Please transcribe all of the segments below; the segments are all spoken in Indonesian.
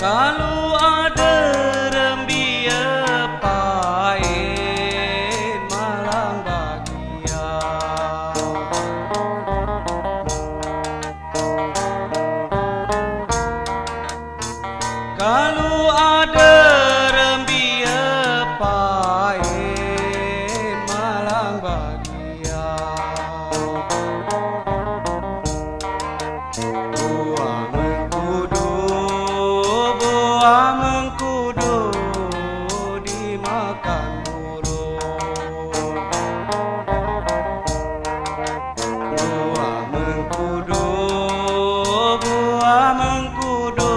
Kalau ada rembia pahit malang bahagia, kalau ada rembia pahit malang bahagia, buah mengkudu dimakan burung, buah mengkudu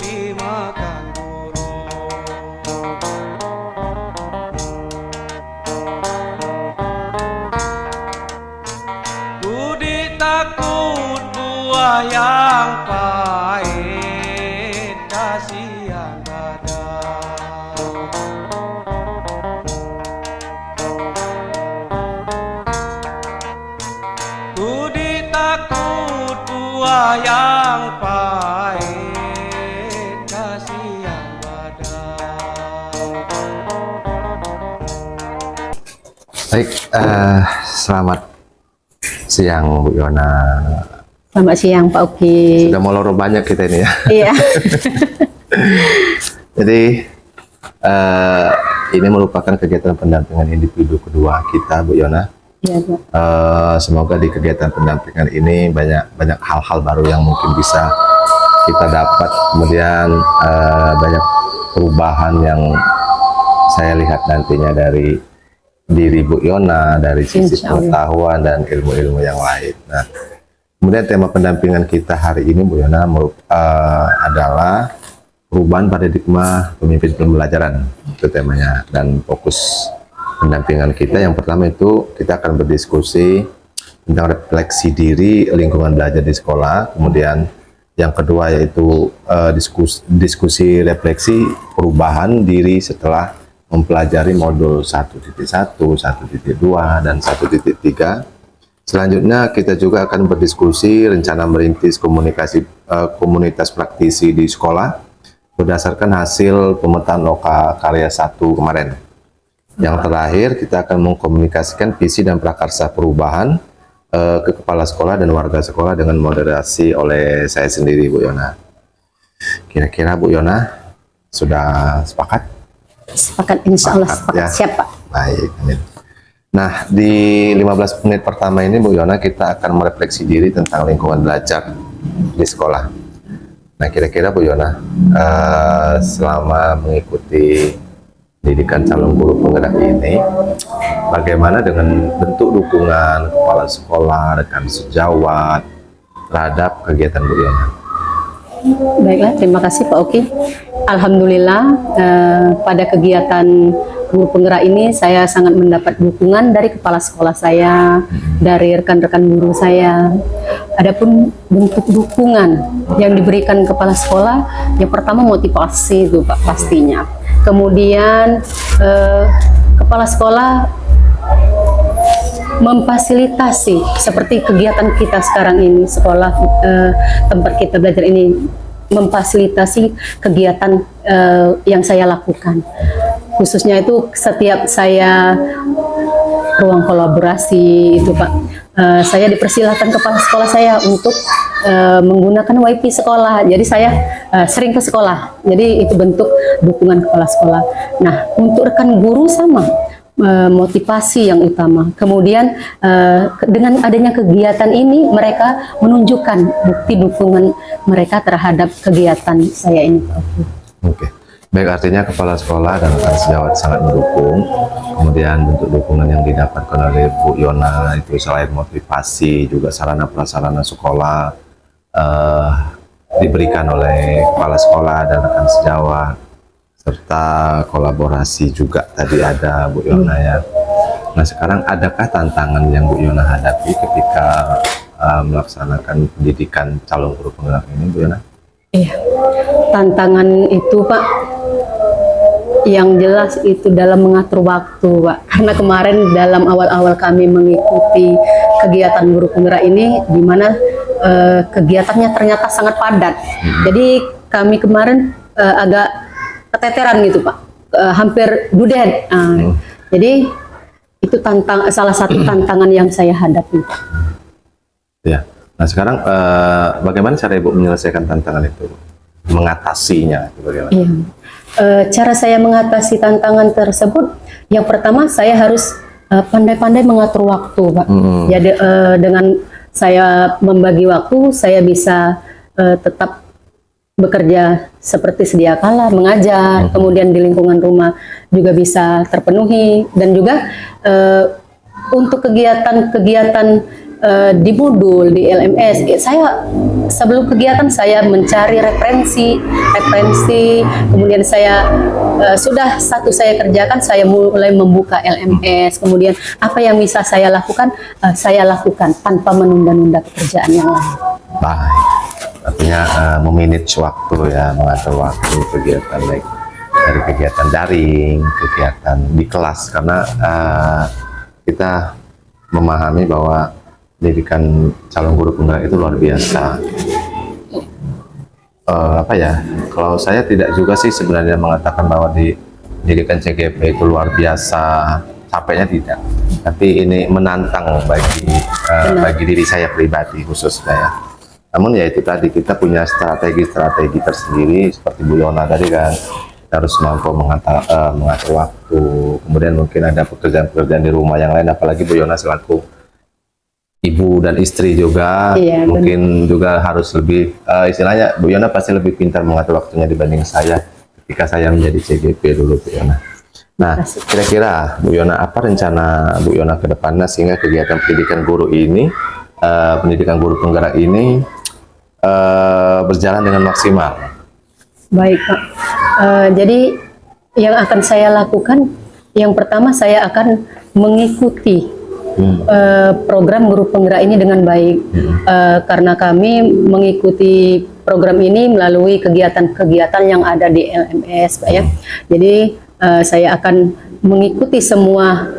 dimakan burung. Budi takut buah yang pahit, kasihan badan. Budi takut buah yang pahit, kasihan badan. Baik, selamat siang Bu Yona. Selamat siang Pak Uki. Sudah molor banyak kita ini ya. Iya. Jadi ini merupakan kegiatan pendampingan individu kedua kita Bu Yona. Iya Pak. Semoga di kegiatan pendampingan ini banyak hal-hal baru yang mungkin bisa kita dapat. Kemudian banyak perubahan yang saya lihat nantinya dari diri Bu Yona, dari sisi pengetahuan dan ilmu-ilmu yang lain. Nah, kemudian tema pendampingan kita hari ini Bu Yona adalah perubahan paradigma pemimpin pembelajaran, itu temanya. Dan fokus pendampingan kita yang pertama itu kita akan berdiskusi tentang refleksi diri lingkungan belajar di sekolah. Kemudian yang kedua yaitu diskusi refleksi perubahan diri setelah mempelajari modul 1.1, 1.2, dan 1.3. Selanjutnya kita juga akan berdiskusi rencana merintis komunitas praktisi di sekolah berdasarkan hasil pemetaan loka karya 1 kemarin. Yang terakhir kita akan mengkomunikasikan visi dan prakarsa perubahan ke kepala sekolah dan warga sekolah dengan moderasi oleh saya sendiri, Bu Yona. Kira-kira Bu Yona sudah sepakat? Sepakat, insya Allah Sepakat, sepakat. ya. Siap, Pak. Baik, amin. Nah, di 15 menit pertama ini Bu Yona kita akan merefleksi diri tentang lingkungan belajar di sekolah. Nah, kira-kira Bu Yona, selama mengikuti pendidikan calon guru penggerak ini, bagaimana dengan bentuk dukungan kepala sekolah, rekan sejawat terhadap kegiatan Bu Yona? Baiklah, terima kasih Pak Oki. Alhamdulillah pada kegiatan guru penggerak ini saya sangat mendapat dukungan dari kepala sekolah saya, dari rekan-rekan guru saya. Adapun bentuk dukungan yang diberikan kepala sekolah, yang pertama motivasi itu Pak pastinya. Kemudian kepala sekolah memfasilitasi seperti kegiatan kita sekarang ini, sekolah tempat kita belajar ini memfasilitasi kegiatan yang saya lakukan. Khususnya itu setiap saya ruang kolaborasi itu Pak, saya dipersilahkan kepala sekolah saya untuk menggunakan wifi sekolah. Jadi saya sering ke sekolah. Jadi itu bentuk dukungan kepala sekolah. Nah, untuk rekan guru sama motivasi yang utama. Kemudian dengan adanya kegiatan ini mereka menunjukkan bukti dukungan mereka terhadap kegiatan saya ini. Oke. Baik, artinya kepala sekolah dan rekan sejawat sangat mendukung. Kemudian bentuk dukungan yang didapatkan oleh Bu Yona itu selain motivasi juga sarana prasarana sekolah diberikan oleh kepala sekolah dan rekan sejawat, serta kolaborasi juga tadi ada Bu Yona ya. Nah, sekarang adakah tantangan yang Bu Yona hadapi ketika melaksanakan pendidikan calon guru penggerak ini, Bu Yona? Iya, tantangan itu Pak, yang jelas itu dalam mengatur waktu Pak. Karena kemarin dalam awal-awal kami mengikuti kegiatan guru penggerak ini, di mana kegiatannya ternyata sangat padat. Jadi kami kemarin agak keteteran gitu Pak, hampir dudet. Jadi itu salah satu tantangan yang saya hadapi. Ya. Nah, sekarang bagaimana cara Ibu menyelesaikan tantangan itu, mengatasinya? Bagaimana? Iya. Cara saya mengatasi tantangan tersebut, yang pertama saya harus pandai-pandai mengatur waktu Pak. Jadi dengan saya membagi waktu, saya bisa tetap bekerja seperti sedia kala, mengajar, kemudian di lingkungan rumah juga bisa terpenuhi, dan juga untuk kegiatan-kegiatan di modul, di LMS, saya sebelum kegiatan saya mencari referensi, kemudian saya sudah satu saya kerjakan, saya mulai membuka LMS, kemudian apa yang bisa saya lakukan tanpa menunda-nunda pekerjaan yang lain. Baik. Artinya memanage waktu ya, mengatur waktu kegiatan baik dari kegiatan daring, kegiatan di kelas, karena kita memahami bahwa pendidikan calon guru penggerak itu luar biasa. Apa ya? Kalau saya tidak juga sih sebenarnya mengatakan bahwa di pendidikan CGP itu luar biasa, capeknya tidak. Tapi ini menantang bagi diri saya pribadi khususnya ya. Namun ya itu tadi, kita punya strategi-strategi tersendiri seperti Bu Yona tadi kan, harus mampu mengatur waktu. Kemudian mungkin ada pekerjaan-pekerjaan di rumah yang lain, apalagi Bu Yona selaku ibu dan istri juga, iya, mungkin juga harus lebih istilahnya Bu Yona pasti lebih pintar mengatur waktunya dibanding saya ketika saya menjadi CGP dulu, Bu Yona. Nah, kira-kira Bu Yona, apa rencana Bu Yona ke depannya sehingga kegiatan pendidikan guru ini, pendidikan guru penggerak ini berjalan dengan maksimal? Baik Pak, jadi yang akan saya lakukan, yang pertama saya akan mengikuti program guru penggerak ini dengan baik, karena kami mengikuti program ini melalui kegiatan-kegiatan yang ada di LMS Pak ya. Jadi saya akan mengikuti semua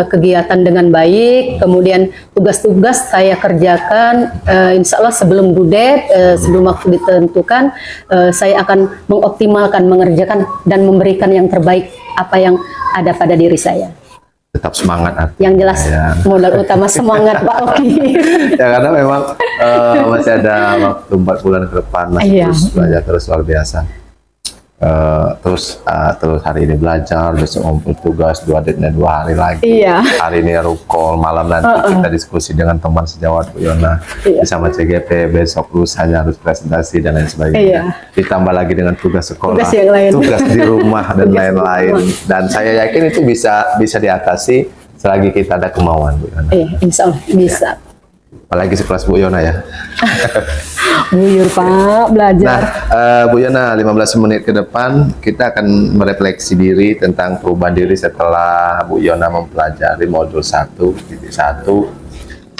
kegiatan dengan baik, kemudian tugas-tugas saya kerjakan, insya Allah sebelum due date, sebelum waktu ditentukan, saya akan mengoptimalkan, mengerjakan dan memberikan yang terbaik apa yang ada pada diri saya. tetap semangat artinya, Yang jelas ya. modal utama semangat Pak Oki. Ya karena memang masih ada waktu 4 bulan ke depan, masih Iya. terus belajar terus luar biasa. Terus hari ini belajar, besok ngumpul tugas 2 hari lagi. Iya. Hari ini rukol, malam nanti kita diskusi dengan teman sejawat Bu Yona Iya. bersama CGP, besok lusanya harus presentasi dan lain sebagainya. Iya. Ditambah lagi dengan tugas sekolah, Tugas yang lain. tugas di rumah dan Tugas di lain-lain. rumah. Dan saya yakin itu bisa diatasi selagi kita ada kemauan Bu Yona. Iya, insya Allah bisa. Apalagi sekelas Bu Yona ya. Buyur Pak, belajar. Nah, Bu Yona, 15 menit ke depan kita akan merefleksi diri tentang perubahan diri setelah Bu Yona mempelajari modul 1.1, 1.2,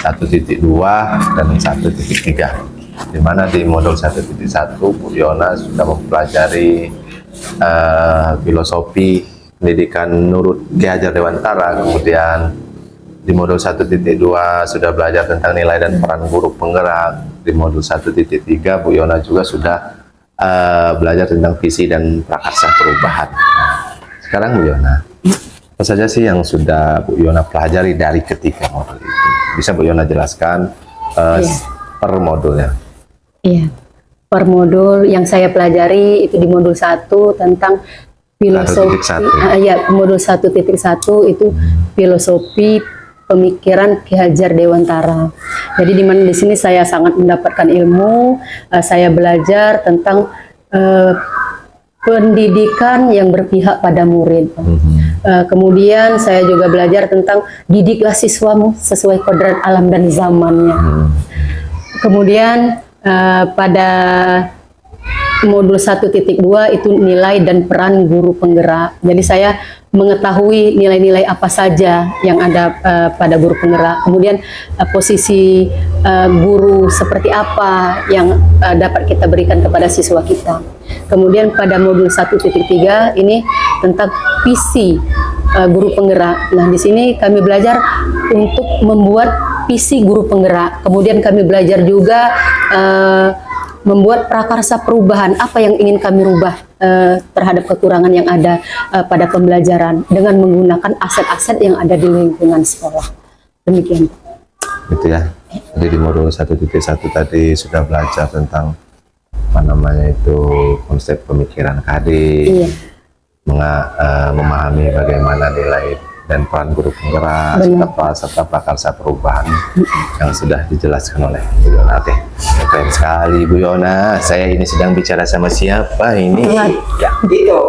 dan 1.3. Di mana di modul 1.1 Bu Yona sudah mempelajari filosofi pendidikan Nurut Ki Hajar Dewantara, kemudian di modul 1.2 sudah belajar tentang nilai dan peran guru penggerak. Di modul 1.3 Bu Yona juga sudah belajar tentang visi dan prakarsa perubahan. Sekarang Bu Yona, apa saja sih yang sudah Bu Yona pelajari dari ketiga modul itu? Bisa Bu Yona jelaskan per modulnya? Iya. Per modul yang saya pelajari itu di modul 1 tentang filosofi. 1.1. Ya, modul 1.1 itu filosofi pemikiran Ki Hajar Dewantara. Jadi di mana di sini saya sangat mendapatkan ilmu, saya belajar tentang pendidikan yang berpihak pada murid. Kemudian saya juga belajar tentang didiklah siswamu sesuai kodrat alam dan zamannya. Kemudian pada modul 1.2 itu nilai dan peran guru penggerak. Jadi saya mengetahui nilai-nilai apa saja yang ada pada guru penggerak. Kemudian posisi guru seperti apa yang dapat kita berikan kepada siswa kita. Kemudian pada modul 1.3 ini tentang visi guru penggerak. Nah, di sini kami belajar untuk membuat visi guru penggerak. Kemudian kami belajar juga membuat prakarsa perubahan, apa yang ingin kami rubah terhadap kekurangan yang ada pada pembelajaran dengan menggunakan aset-aset yang ada di lingkungan sekolah. Demikian. Gitu ya. Jadi di modul 1.1 tadi sudah belajar tentang apa namanya itu konsep pemikiran KD, Iya. memahami bagaimana nilai dan peran guru penggerak serta prakarsa perubahan yang sudah dijelaskan oleh Bu Yona. Oke, keren sekali Bu Yona. Saya ini sedang bicara sama siapa ini? Ya, gitu.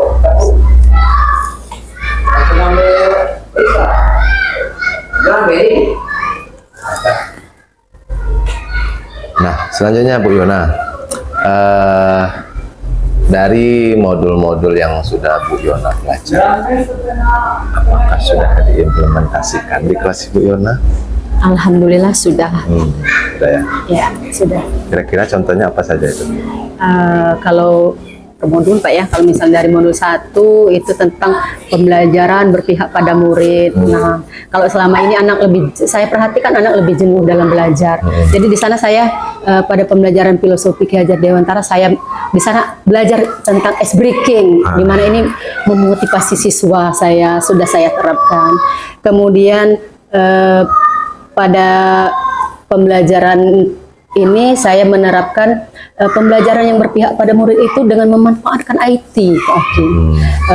Nah, selanjutnya Bu Yona, dari modul-modul yang sudah Bu Yona pelajari, apakah sudah diimplementasikan di kelas Bu Yona? Alhamdulillah sudah. Sudah ya. Ya, sudah. Kira-kira contohnya apa saja itu? Kalau ke modul Pak ya, kalau misal dari modul 1 itu tentang pembelajaran berpihak pada murid. Nah, kalau selama ini saya perhatikan anak lebih jenuh dalam belajar. Jadi di sana saya pada pembelajaran filosofi Ki Hajar Dewantara, saya di sana belajar tentang ice breaking, di mana ini memotivasi siswa sudah saya terapkan. Kemudian pada pembelajaran ini saya menerapkan pembelajaran yang berpihak pada murid itu dengan memanfaatkan IT.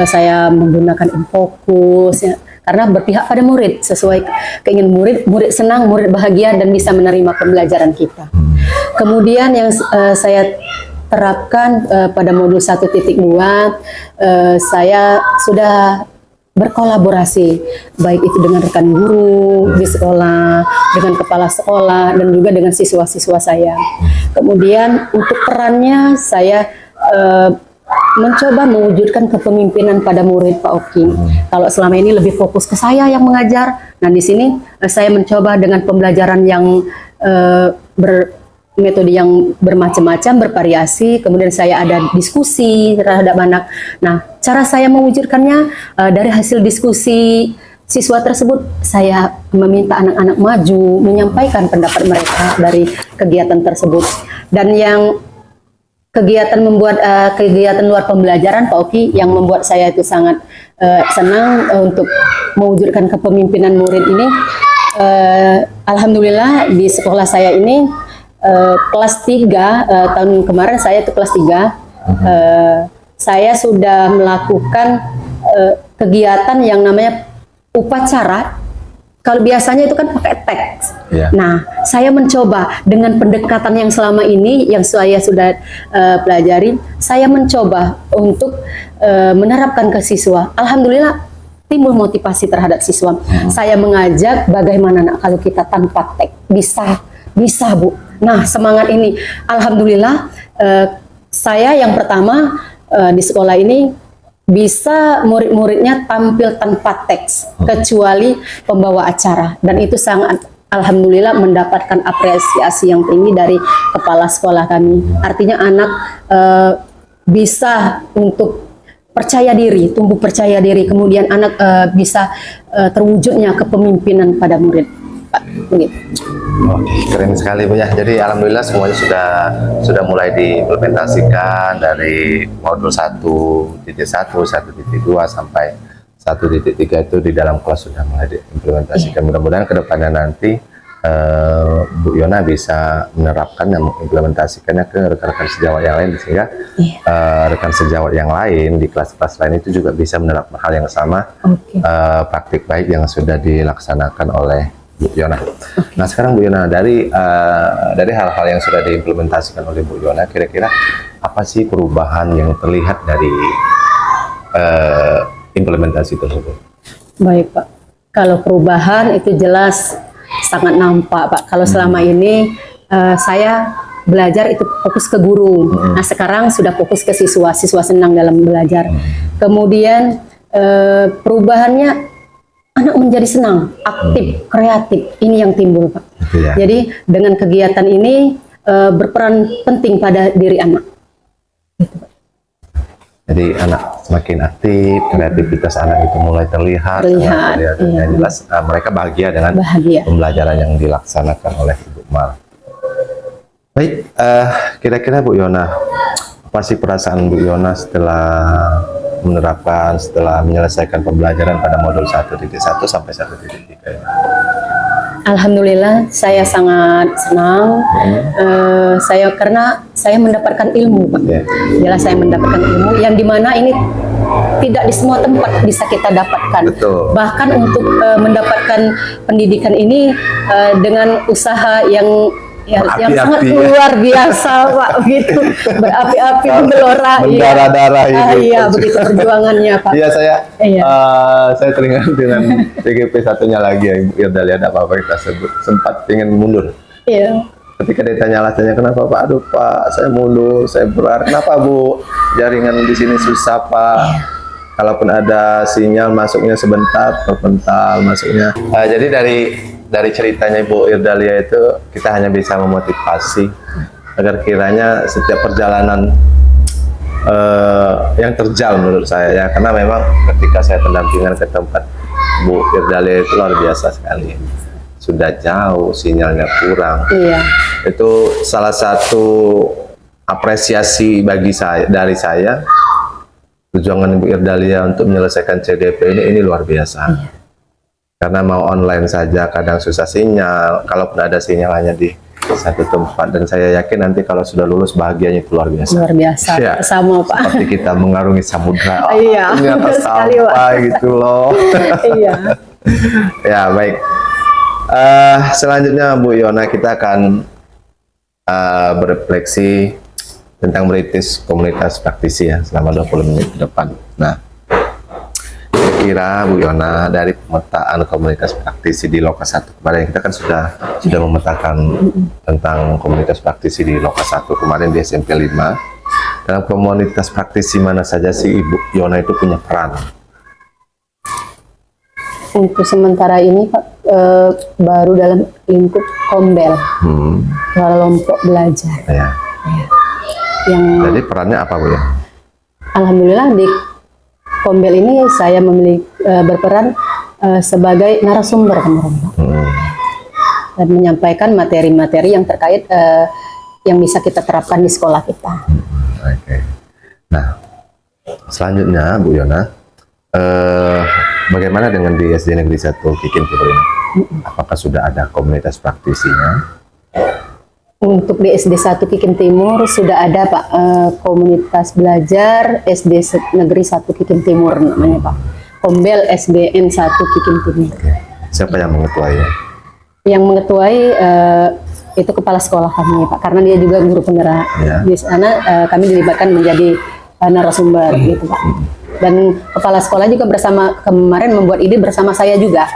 Saya menggunakan Infocus ya, karena berpihak pada murid sesuai keinginan murid senang, murid bahagia dan bisa menerima pembelajaran kita. Kemudian yang saya terapkan pada modul 1.2, saya sudah berkolaborasi, baik itu dengan rekan guru di sekolah, dengan kepala sekolah, dan juga dengan siswa-siswa saya. Kemudian untuk perannya saya mencoba mewujudkan kepemimpinan pada murid Pak Oki. Kalau selama ini lebih fokus ke saya yang mengajar, nah di sini saya mencoba dengan pembelajaran yang metode yang bermacam-macam, bervariasi. Kemudian saya ada diskusi terhadap anak. Nah, cara saya mewujudkannya dari hasil diskusi siswa tersebut, saya meminta anak-anak maju menyampaikan pendapat mereka dari kegiatan tersebut. Dan yang kegiatan luar pembelajaran Pak Oki yang membuat saya itu sangat senang untuk mewujudkan kepemimpinan murid ini. Alhamdulillah di sekolah saya ini kelas 3 tahun kemarin saya itu kelas 3 saya sudah melakukan kegiatan yang namanya upacara. Kalau biasanya itu kan pakai teks. Yeah. Nah, saya mencoba dengan pendekatan yang selama ini yang saya sudah pelajari, saya mencoba untuk menerapkan ke siswa. Alhamdulillah timbul motivasi terhadap siswa. Saya mengajak bagaimana nak kalau kita tanpa teks bisa Bu. Nah, semangat ini, alhamdulillah saya yang pertama di sekolah ini bisa murid-muridnya tampil tanpa teks kecuali pembawa acara, dan itu sangat alhamdulillah mendapatkan apresiasi yang tinggi dari kepala sekolah kami. Artinya anak bisa untuk percaya diri, tumbuh percaya diri, kemudian anak bisa terwujudnya kepemimpinan pada murid. Begitu. Oke, keren sekali Bu ya. Jadi alhamdulillah semuanya sudah mulai diimplementasikan dari modul 1.1, 1.2 sampai 1.3 itu di dalam kelas sudah mulai diimplementasikan. Mudah-mudahan kedepannya nanti Bu Yona bisa menerapkan dan mengimplementasikannya ke rekan-rekan sejawat yang lain, sehingga rekan sejawat yang lain di kelas-kelas lain itu juga bisa menerapkan hal yang sama, praktik baik yang sudah dilaksanakan oleh Bu Yona. Nah sekarang Bu Yona, dari hal-hal yang sudah diimplementasikan oleh Bu Yona, kira-kira apa sih perubahan yang terlihat dari implementasi tersebut? Baik Pak, kalau perubahan itu jelas sangat nampak Pak. Kalau selama ini saya belajar itu fokus ke guru, nah sekarang sudah fokus ke siswa, siswa senang dalam belajar. Kemudian perubahannya anak menjadi senang, aktif, kreatif, ini yang timbul Pak. Ya. Jadi dengan kegiatan ini berperan penting pada diri anak. Gitu, Pak. Jadi anak semakin aktif, kreativitas anak itu mulai terlihat. Iya. Yang jelas mereka bahagia dengan pembelajaran yang dilaksanakan oleh Ibu Mar. Baik, kira-kira Bu Yona, apa sih perasaan Bu Yona setelah menyelesaikan pembelajaran pada modul 1.1 sampai 1.3? Alhamdulillah saya sangat senang. Karena saya mendapatkan ilmu Pak. Jelas saya mendapatkan ilmu yang dimana ini tidak di semua tempat bisa kita dapatkan. Betul. Bahkan untuk mendapatkan pendidikan ini dengan usaha yang sangat luar biasa Pak, begitu berapi-api menggelora, berdarah-darah iya begitu perjuangannya Pak. Iya saya teringat dengan PGP satunya lagi ya Ibu Irdalia, ada apa-apa kita sempat ingin mundur. Iya. Ketika ditanya alasannya kenapa Pak, aduh Pak saya mundur, saya berat. Kenapa Bu? Jaringan di sini susah Pak. Kalaupun ada sinyal masuknya sebentar, terpental masuknya. Jadi dari ceritanya Ibu Irdalia itu kita hanya bisa memotivasi agar kiranya setiap perjalanan yang terjal menurut saya ya, karena memang ketika saya pendampingan ke tempat Bu Irdalia itu luar biasa sekali, sudah jauh sinyalnya kurang. Itu salah satu apresiasi bagi dari saya, perjuangan Ibu Irdalia untuk menyelesaikan CDP ini luar biasa. Karena mau online saja kadang susah sinyal, kalaupun ada sinyal hanya di satu tempat, dan saya yakin nanti kalau sudah lulus bahagianya itu luar biasa. Luar biasa, ya, sama Pak. Seperti kita mengarungi samudra, ternyata sampai gitu loh. Iya. Ya baik. Selanjutnya Bu Yona, kita akan berefleksi tentang merintis komunitas praktisi ya selama 20 menit ke depan. Nah, kira Bu Yona, dari pemetaan komunitas praktisi di Loka 1 kemarin, kita kan sudah memetakan tentang komunitas praktisi di Loka 1 kemarin di SMP 5. Dalam komunitas praktisi mana saja sih Ibu Yona itu punya peran? Untuk sementara ini Pak, baru dalam lingkup Kombel, kelompok belajar. Jadi perannya apa Bu ya? Alhamdulillah di Kombel ini saya berperan sebagai narasumber dan menyampaikan materi-materi yang terkait yang bisa kita terapkan di sekolah kita. Nah, selanjutnya Bu Yona, bagaimana dengan di SD Negeri 1 Kikin Timur ini? Apakah sudah ada komunitas praktisinya? Untuk di SD 1 Kikin Timur sudah ada Pak, komunitas belajar SD Negeri 1 Kikin Timur namanya Pak. Kombel SDN 1 Kikin Timur. Oke. Siapa yang mengetuainya? Yang mengetuai itu kepala sekolah kami Pak, karena dia juga guru penggerak. Ya. Di sana kami dilibatkan menjadi narasumber gitu Pak. Dan kepala sekolah juga bersama kemarin membuat ide bersama saya juga.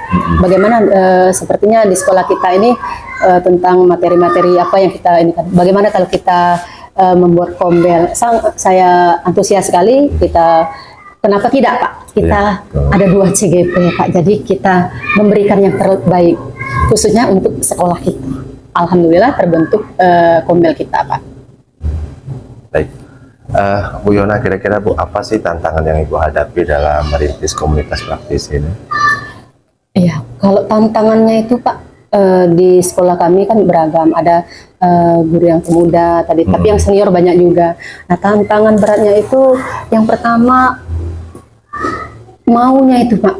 Bagaimana sepertinya di sekolah kita ini tentang materi-materi apa yang kita ini kan. Bagaimana kalau kita membuat kombel? Saya antusias sekali. Kenapa tidak Pak? Kita ada 2 CGP Pak. Jadi kita memberikan yang terbaik khususnya untuk sekolah kita. Alhamdulillah terbentuk kombel kita Pak. Baik. Bu Yona, kira-kira Bu, apa sih tantangan yang Ibu hadapi dalam merintis komunitas praktis ini? Iya, kalau tantangannya itu Pak, di sekolah kami kan beragam. Ada guru yang pemuda tadi, tapi yang senior banyak juga. Nah, tantangan beratnya itu yang pertama maunya itu Pak.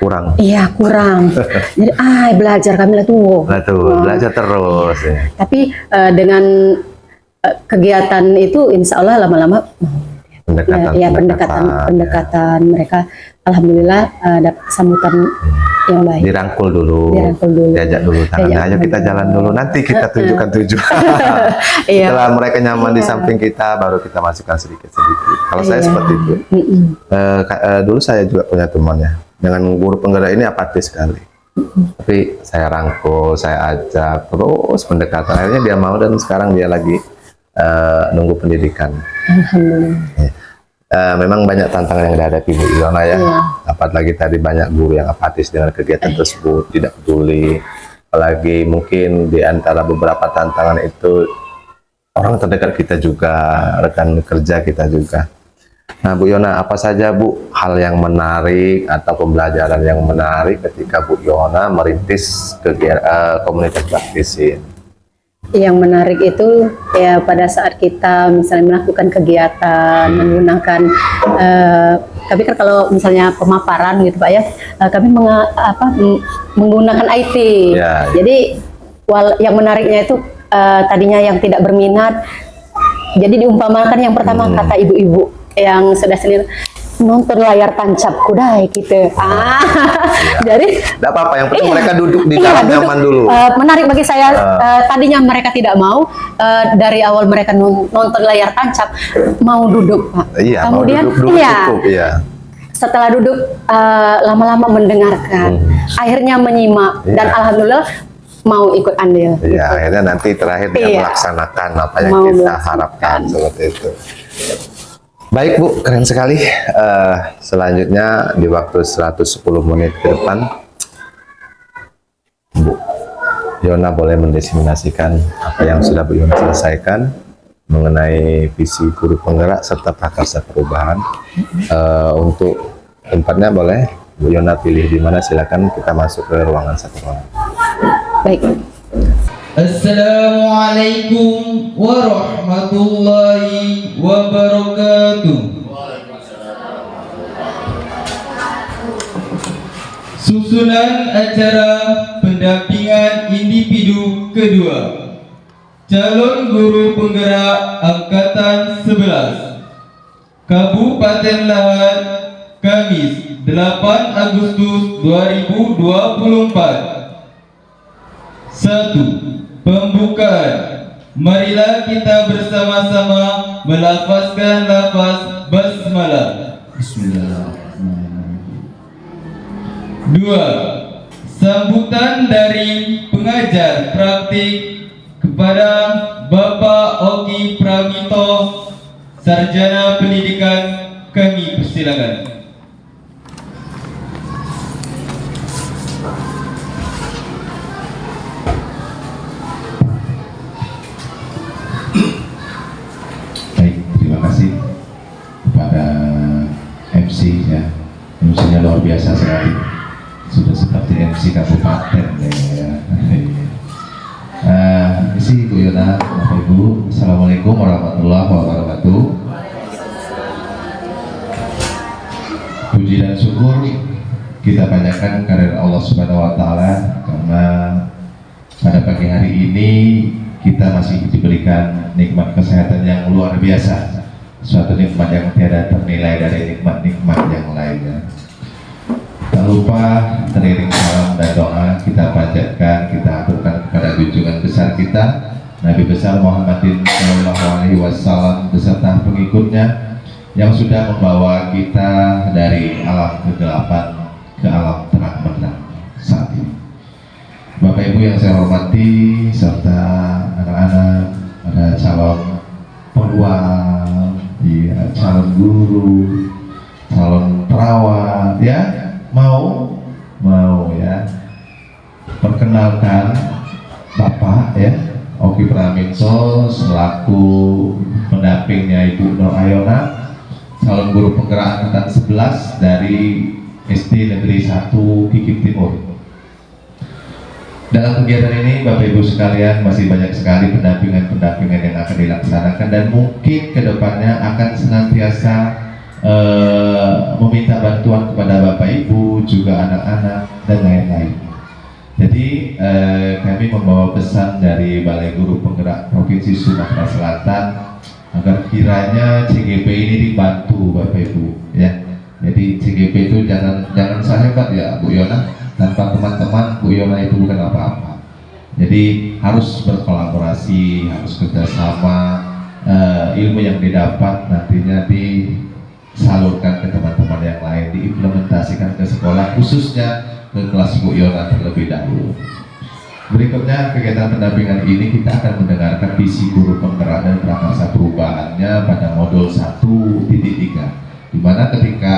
Kurang. Iya, kurang. Jadi belajar kami lah tuh. Belajar terus ya. Tapi dengan kegiatan itu insya Allah lama-lama pendekatan mereka alhamdulillah dapat sambutan yang baik. Dirangkul dulu, diajak dulu tangannya, ayo kita jalan dulu, nanti kita tunjukkan tujuan. Setelah mereka nyaman di samping kita, baru kita masukkan sedikit-sedikit. Kalau saya seperti itu. Dulu saya juga punya temannya, dengan guru penggerak ini apatis sekali. Tapi saya rangkul, saya ajak terus pendekatan. Akhirnya dia mau dan sekarang dia lagi nunggu pendidikan. Alhamdulillah. Memang banyak tantangan yang dihadapi Bu Yona ya. Apalagi tadi banyak guru yang apatis dengan kegiatan tersebut, tidak peduli. Apalagi mungkin di antara beberapa tantangan itu orang terdekat kita juga, rekan kerja kita juga. Nah Bu Yona, apa saja Bu hal yang menarik atau pembelajaran yang menarik ketika Bu Yona merintis komunitas praktis ini? Yang menarik itu ya pada saat kita misalnya melakukan kegiatan menggunakan tapi kan kalau misalnya pemaparan gitu Pak ya, kami menggunakan IT. Jadi yang menariknya itu tadinya yang tidak berminat, jadi diumpamakan yang pertama kata ibu-ibu yang sudah senior, nonton layar tancap kuda gitu. Jadi tidak apa-apa, yang penting mereka duduk di dalam nyaman dulu. Menarik bagi saya, tadinya mereka tidak mau, dari awal mereka nonton layar tancap, mau duduk Pak. Kemudian duduk cukup, setelah duduk lama-lama mendengarkan, akhirnya menyimak dan alhamdulillah mau ikut andil. Akhirnya nanti terakhir dia melaksanakan apa yang kita harapkan seperti itu. Baik Bu, keren sekali. Selanjutnya di waktu 110 menit ke depan, Bu Yona boleh mendiseminasikan apa yang sudah Bu Yona selesaikan mengenai visi guru penggerak serta prakarsa perubahan. Untuk tempatnya boleh Bu Yona pilih di mana, silakan kita masuk ke ruangan satu ruangan. Baik. Assalamualaikum warahmatullahi wabarakatuh. Susunan acara pendampingan individu kedua calon guru penggerak angkatan 11 Kabupaten Lahat, Kamis 8 Agustus 2024. 1. Pembukaan. Marilah kita bersama-sama melafazkan lafaz basmalah. Bismillahirrahmanirrahim. 2. Sambutan dari pengajar praktik kepada Bapak Oki Pramito, Sarjana Pendidikan, kami persilakan. Kepada MC ya, MC-nya luar biasa sekali, sudah seperti MC kabupaten ya. Isi Bu Yona, Bapak Ibu, Assalamualaikum warahmatullahi wabarakatuh. puji dan syukur kita panjatkan kehadirat Allah Subhanahu wa taala karena pada pagi hari ini kita masih diberikan nikmat kesehatan yang luar biasa, suatu nikmat yang tiada ternilai dari nikmat-nikmat yang lainnya. Tak lupa teriring salam dan doa kita panjatkan, kita aturkan kepada junjungan besar kita Nabi besar Muhammadin Shallallahu Alaihi Wasallam beserta pengikutnya yang sudah membawa kita dari alam kegelapan ke alam terang benderang saat ini. Bapak Ibu yang saya hormati serta anak-anak, ada calon penuang, ya, calon guru, calon perawat, ya, mau ya, perkenalkan Bapak ya Oki Praminso selaku pendampingnya Ibu Nur Ayona, calon guru penggerak angkatan 11 dari SD Negeri 1 Kikip Timur. Dalam kegiatan ini Bapak Ibu sekalian masih banyak sekali pendampingan yang akan dilaksanakan dan mungkin kedepannya akan senantiasa meminta bantuan kepada Bapak Ibu, juga anak-anak dan lain-lain. Jadi kami membawa pesan dari Balai Guru Penggerak Provinsi Sumatera Selatan agar kiranya CGP ini dibantu Bapak Ibu ya. Jadi CGP itu jangan sehebat ya Bu Yona, tanpa teman-teman Bu Yona itu bukan apa-apa. Jadi harus berkolaborasi, harus kerjasama, ilmu yang didapat nantinya disalurkan ke teman-teman yang lain, diimplementasikan ke sekolah, khususnya ke kelas Bu Yona terlebih dahulu. Berikutnya kegiatan pendampingan ini kita akan mendengarkan visi guru penggerak dan prakarsa perubahannya pada modul 1.3, di mana ketika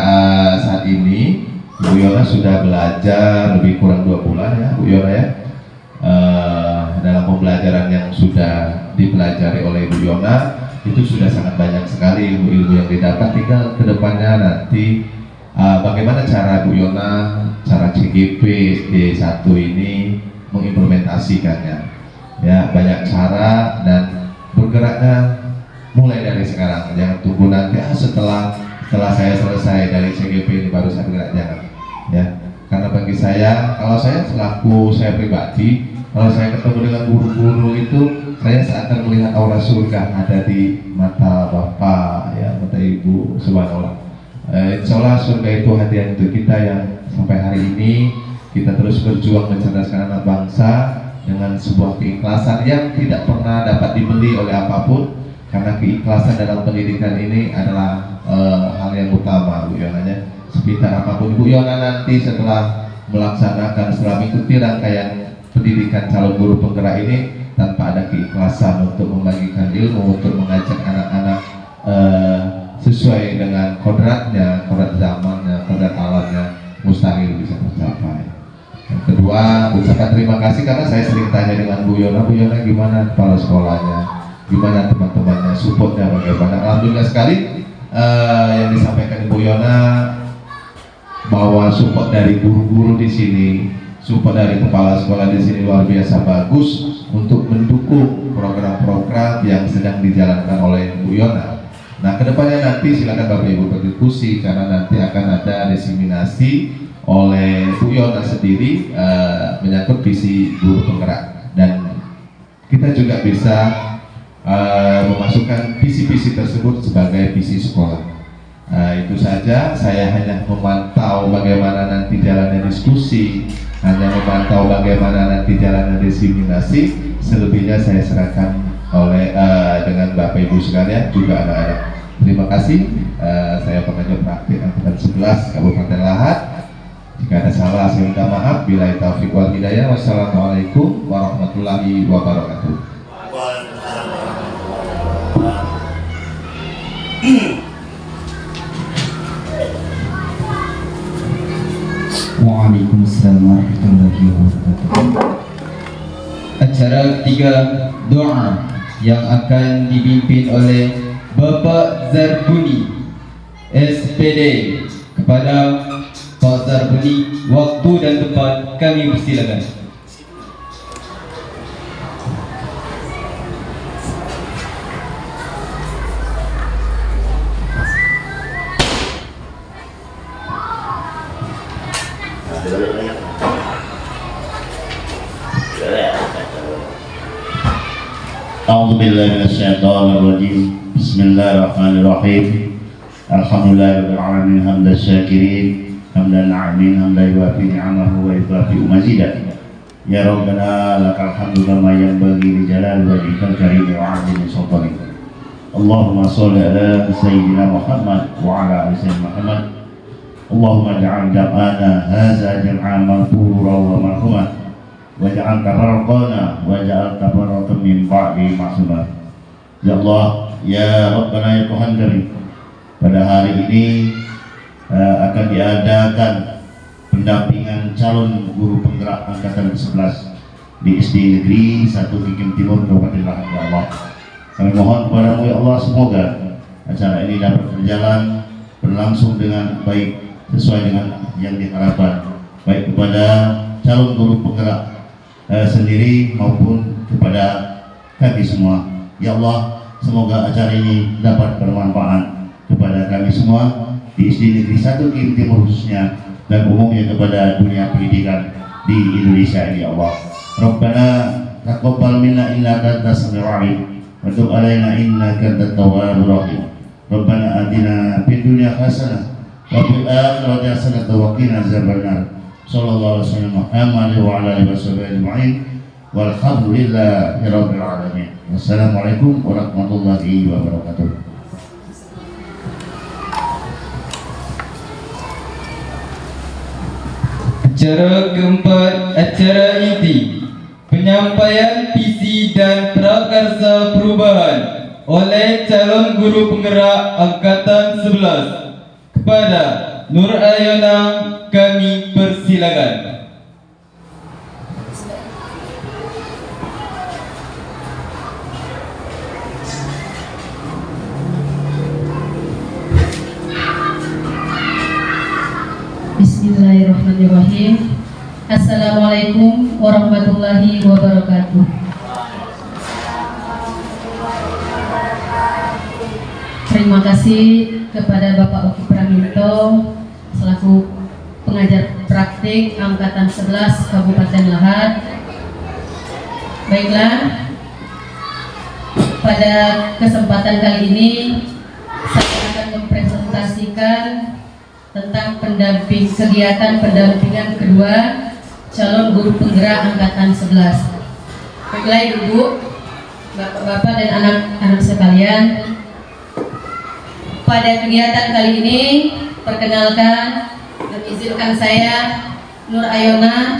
saat ini Bu Yona sudah belajar lebih kurang 2 bulan ya Bu Yona ya, dalam pembelajaran yang sudah dipelajari oleh Bu Yona itu sudah sangat banyak sekali ilmu-ilmu yang didapat. Tinggal kedepannya nanti bagaimana cara Bu Yona, cara CGP SD1 ini mengimplementasikannya ya, banyak cara dan bergeraknya mulai dari sekarang, jangan tunggu nanti setelah saya selesai dari CGP ini baru saya bergerak, jangan ya, karena bagi saya, kalau saya selaku saya pribadi, kalau saya ketemu dengan guru-guru itu saya seakan melihat aura surga ada di mata Bapak ya, mata Ibu, subhanallah. Insya Allah surga itu hadiah untuk kita yang sampai hari ini kita terus berjuang mencerdaskan anak bangsa dengan sebuah keikhlasan yang tidak pernah dapat dibeli oleh apapun, karena keikhlasan dalam pendidikan ini adalah hal yang utama Bu Yona. Sepintar apapun Bu Yona nanti setelah mengikuti rangkaian pendidikan calon guru penggerak ini, tanpa ada keikhlasan untuk membagikan ilmu, untuk mengajak anak-anak sesuai dengan kodratnya, kodrat zamannya, kodrat alamnya, mustahil bisa tercapai. Yang kedua, ucapkan terima kasih karena saya sering tanya dengan Bu Yona gimana kepala sekolahnya, gimana teman-temannya, supportnya bagaimana. Alhamdulillah sekali yang disampaikan Bu Yona bahwa support dari guru-guru di sini, support dari kepala sekolah di sini luar biasa bagus untuk mendukung program-program yang sedang dijalankan oleh Bu Yona. Nah, kedepannya nanti silakan Bapak Ibu berdiskusi karena nanti akan ada diseminasi oleh Bu Yona sendiri menyangkut visi guru penggerak, dan kita juga bisa memasukkan visi-visi tersebut sebagai visi sekolah. Itu saja, saya hanya memantau bagaimana nanti jalannya diskusi, hanya memantau bagaimana nanti jalannya diseminasi. Selebihnya saya serahkan oleh dengan Bapak Ibu sekalian, juga anak-anak. Terima kasih. Saya pengajar praktik angkatan 11 Kabupaten Lahat. Jika ada salah saya minta maaf. Billahi taufiq wal hidayah. Wassalamualaikum warahmatullahi wabarakatuh. Waalaikumsalam warahmatullahi wabarakatuh. Acara ketiga, doa yang akan dipimpin oleh Bapak Zarbuni SPD. Kepada Pak Zarbuni, waktu dan tempat kami persilakan. أعوذ بالله من الشيطان الرجيم. بسم الله الرحمن الرحيم. الحمد لله رب العالمين حمد الشاكرين حمد الناعمين حمد يوافي نعمه ويكافئ مزيدا. يا ربنا لك الحمد كما ينبغي لجلال وجهك الكريم وعظيم سلطانك. اللهم صل على سيدنا محمد وعلى آل سيدنا محمد. اللهم اجعل جمعنا هذا جمعا مغفورا ومرحوما waj'al tafarraqana waj'al tafarraqan min ba'di ma'suma. Ya Allah, ya Rabbana ya Tuhan kami, pada hari ini akan diadakan pendampingan calon guru penggerak angkatan ke-11 di SD Negeri 1 Kikim Timur Kabupaten Lahat. Ya Allah, kami mohon kepadamu ya Allah, semoga acara ini dapat berjalan berlangsung dengan baik sesuai dengan yang diharapkan, baik kepada calon guru penggerak sendiri maupun kepada kami semua. Ya Allah, semoga acara ini dapat bermanfaat kepada kami semua di SD Negeri 1 Kikim Timur khususnya dan umumnya kepada dunia pendidikan di Indonesia ini. Ya Allah, Rabbana taqabbal minna innaka antas samiul alim wa tub alaina innaka antat tawwabur rahim. Rabbana atina fid dunya hasanah wa fil akhirati hasanah wa qina azabannar. Sallallahu alaihi wasallam Muhammad wa ala alihi wasallam ajma'in walhamdulillahi rabbil alamin. Wassalamualaikum warahmatullahi wabarakatuh. Acara keempat, acara inti penyampaian visi dan prakarsa perubahan oleh calon guru penggerak angkatan 11. Kepada Nur Ayana kami persilakan. Bismillahirrahmanirrahim. Assalamualaikum warahmatullahi wabarakatuh. Terima kasih kepada Bapak Oki Praminto selaku pengajar praktik angkatan 11 Kabupaten Lahat. Baiklah, pada kesempatan kali ini saya akan mempresentasikan tentang kegiatan pendampingan kedua calon guru penggerak angkatan 11. Baiklah Ibu, Bapak-bapak dan anak-anak sekalian, pada kegiatan kali ini perkenalkan dan izinkan saya Nur Ayona,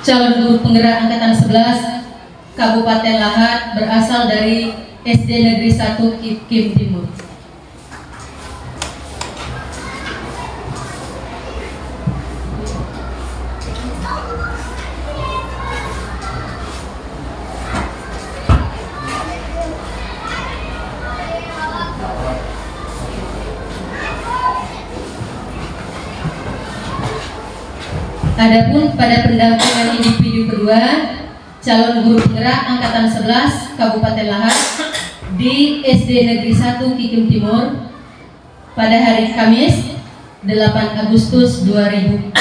calon guru penggerak angkatan 11 Kabupaten Lahat, berasal dari SD Negeri 1 Kikim Timur. Adapun pada pendampingan individu kedua calon guru penggerak angkatan 11 Kabupaten Lahat di SD Negeri 1 Kikim Timur pada hari Kamis 8 Agustus 2024.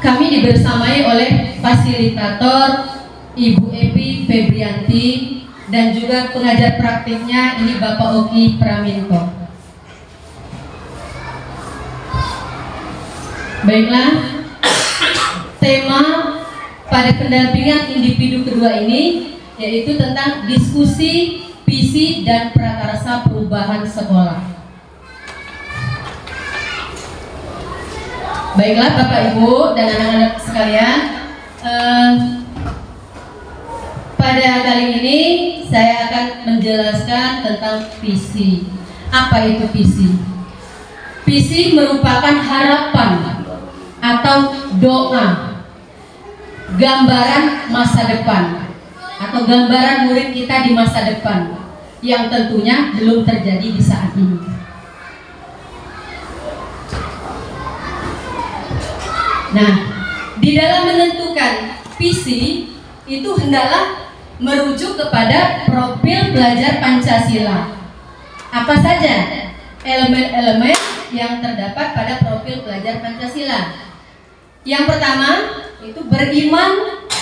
Kami dibersamai oleh fasilitator Ibu Epi Febrianti dan juga pengajar praktiknya ini Bapak Oki Praminto. Baiklah, tema pada pendampingan individu kedua ini yaitu tentang diskusi visi dan prakarsa perubahan sekolah. Baiklah Bapak Ibu dan anak-anak sekalian, pada kali ini saya akan menjelaskan tentang visi. Apa itu visi? Visi merupakan harapan atau doa, gambaran masa depan atau gambaran murid kita di masa depan yang tentunya belum terjadi di saat ini. Nah, di dalam menentukan visi itu hendaklah merujuk kepada profil belajar Pancasila. Apa saja elemen-elemen yang terdapat pada profil belajar Pancasila? Yang pertama itu beriman,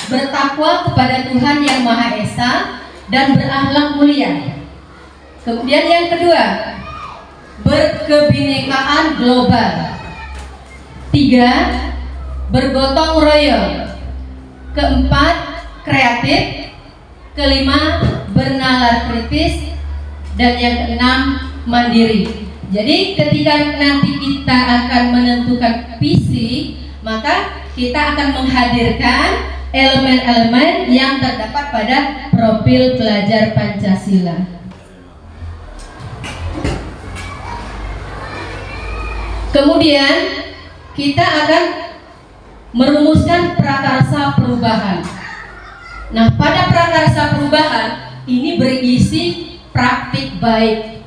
bertakwa kepada Tuhan Yang Maha Esa dan berakhlak mulia. Kemudian yang kedua, berkebinekaan global. 3, bergotong royong. Keempat, kreatif. Kelima, bernalar kritis. Dan yang keenam, mandiri. Jadi ketika nanti kita akan menentukan visi, maka kita akan menghadirkan elemen-elemen yang terdapat pada profil pelajar Pancasila. Kemudian kita akan merumuskan prakarsa perubahan. Nah, pada prakarsa perubahan ini berisi praktik baik.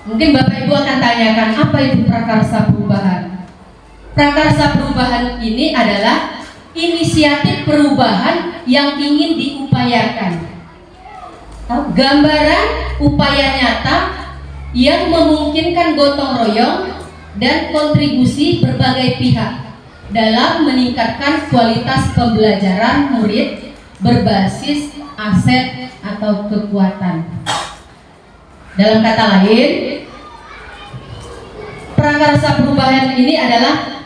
Mungkin Bapak Ibu akan tanyakan, apa itu prakarsa perubahan? Prakarsa perubahan ini adalah inisiatif perubahan yang ingin diupayakan. Gambaran upaya nyata yang memungkinkan gotong royong dan kontribusi berbagai pihak dalam meningkatkan kualitas pembelajaran murid berbasis aset atau kekuatan. Dalam kata lain, prakarsa perubahan ini adalah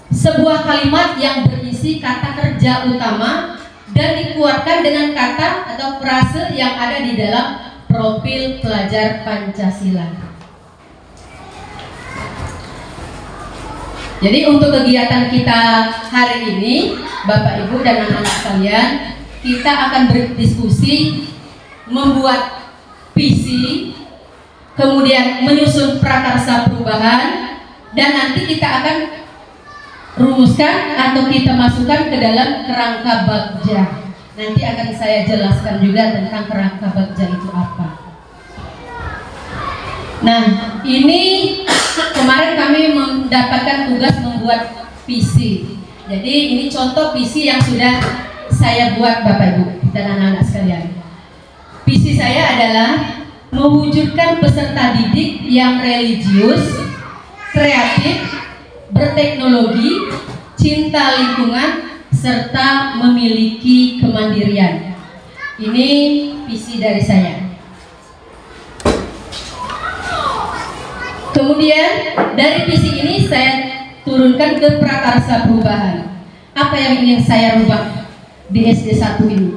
sebuah kalimat yang berisi kata kerja utama dan dikuatkan dengan kata atau frase yang ada di dalam profil pelajar Pancasila. Jadi untuk kegiatan kita hari ini, Bapak Ibu dan anak-anak sekalian, kita akan berdiskusi, membuat visi, kemudian menyusun prakarsa perubahan, dan nanti kita akan rumuskan atau kita masukkan ke dalam kerangka bagja. Nanti akan saya jelaskan juga tentang kerangka bagja itu apa. Nah, ini kemarin kami mendapatkan tugas membuat visi. Jadi ini contoh visi yang sudah saya buat Bapak Ibu dan anak-anak sekalian. Visi saya adalah mewujudkan peserta didik yang religius, kreatif, berteknologi, cinta lingkungan, serta memiliki kemandirian. Ini visi dari saya. Kemudian dari visi ini saya turunkan ke prakarsa perubahan. Apa yang ingin saya rubah di SD 1 ini?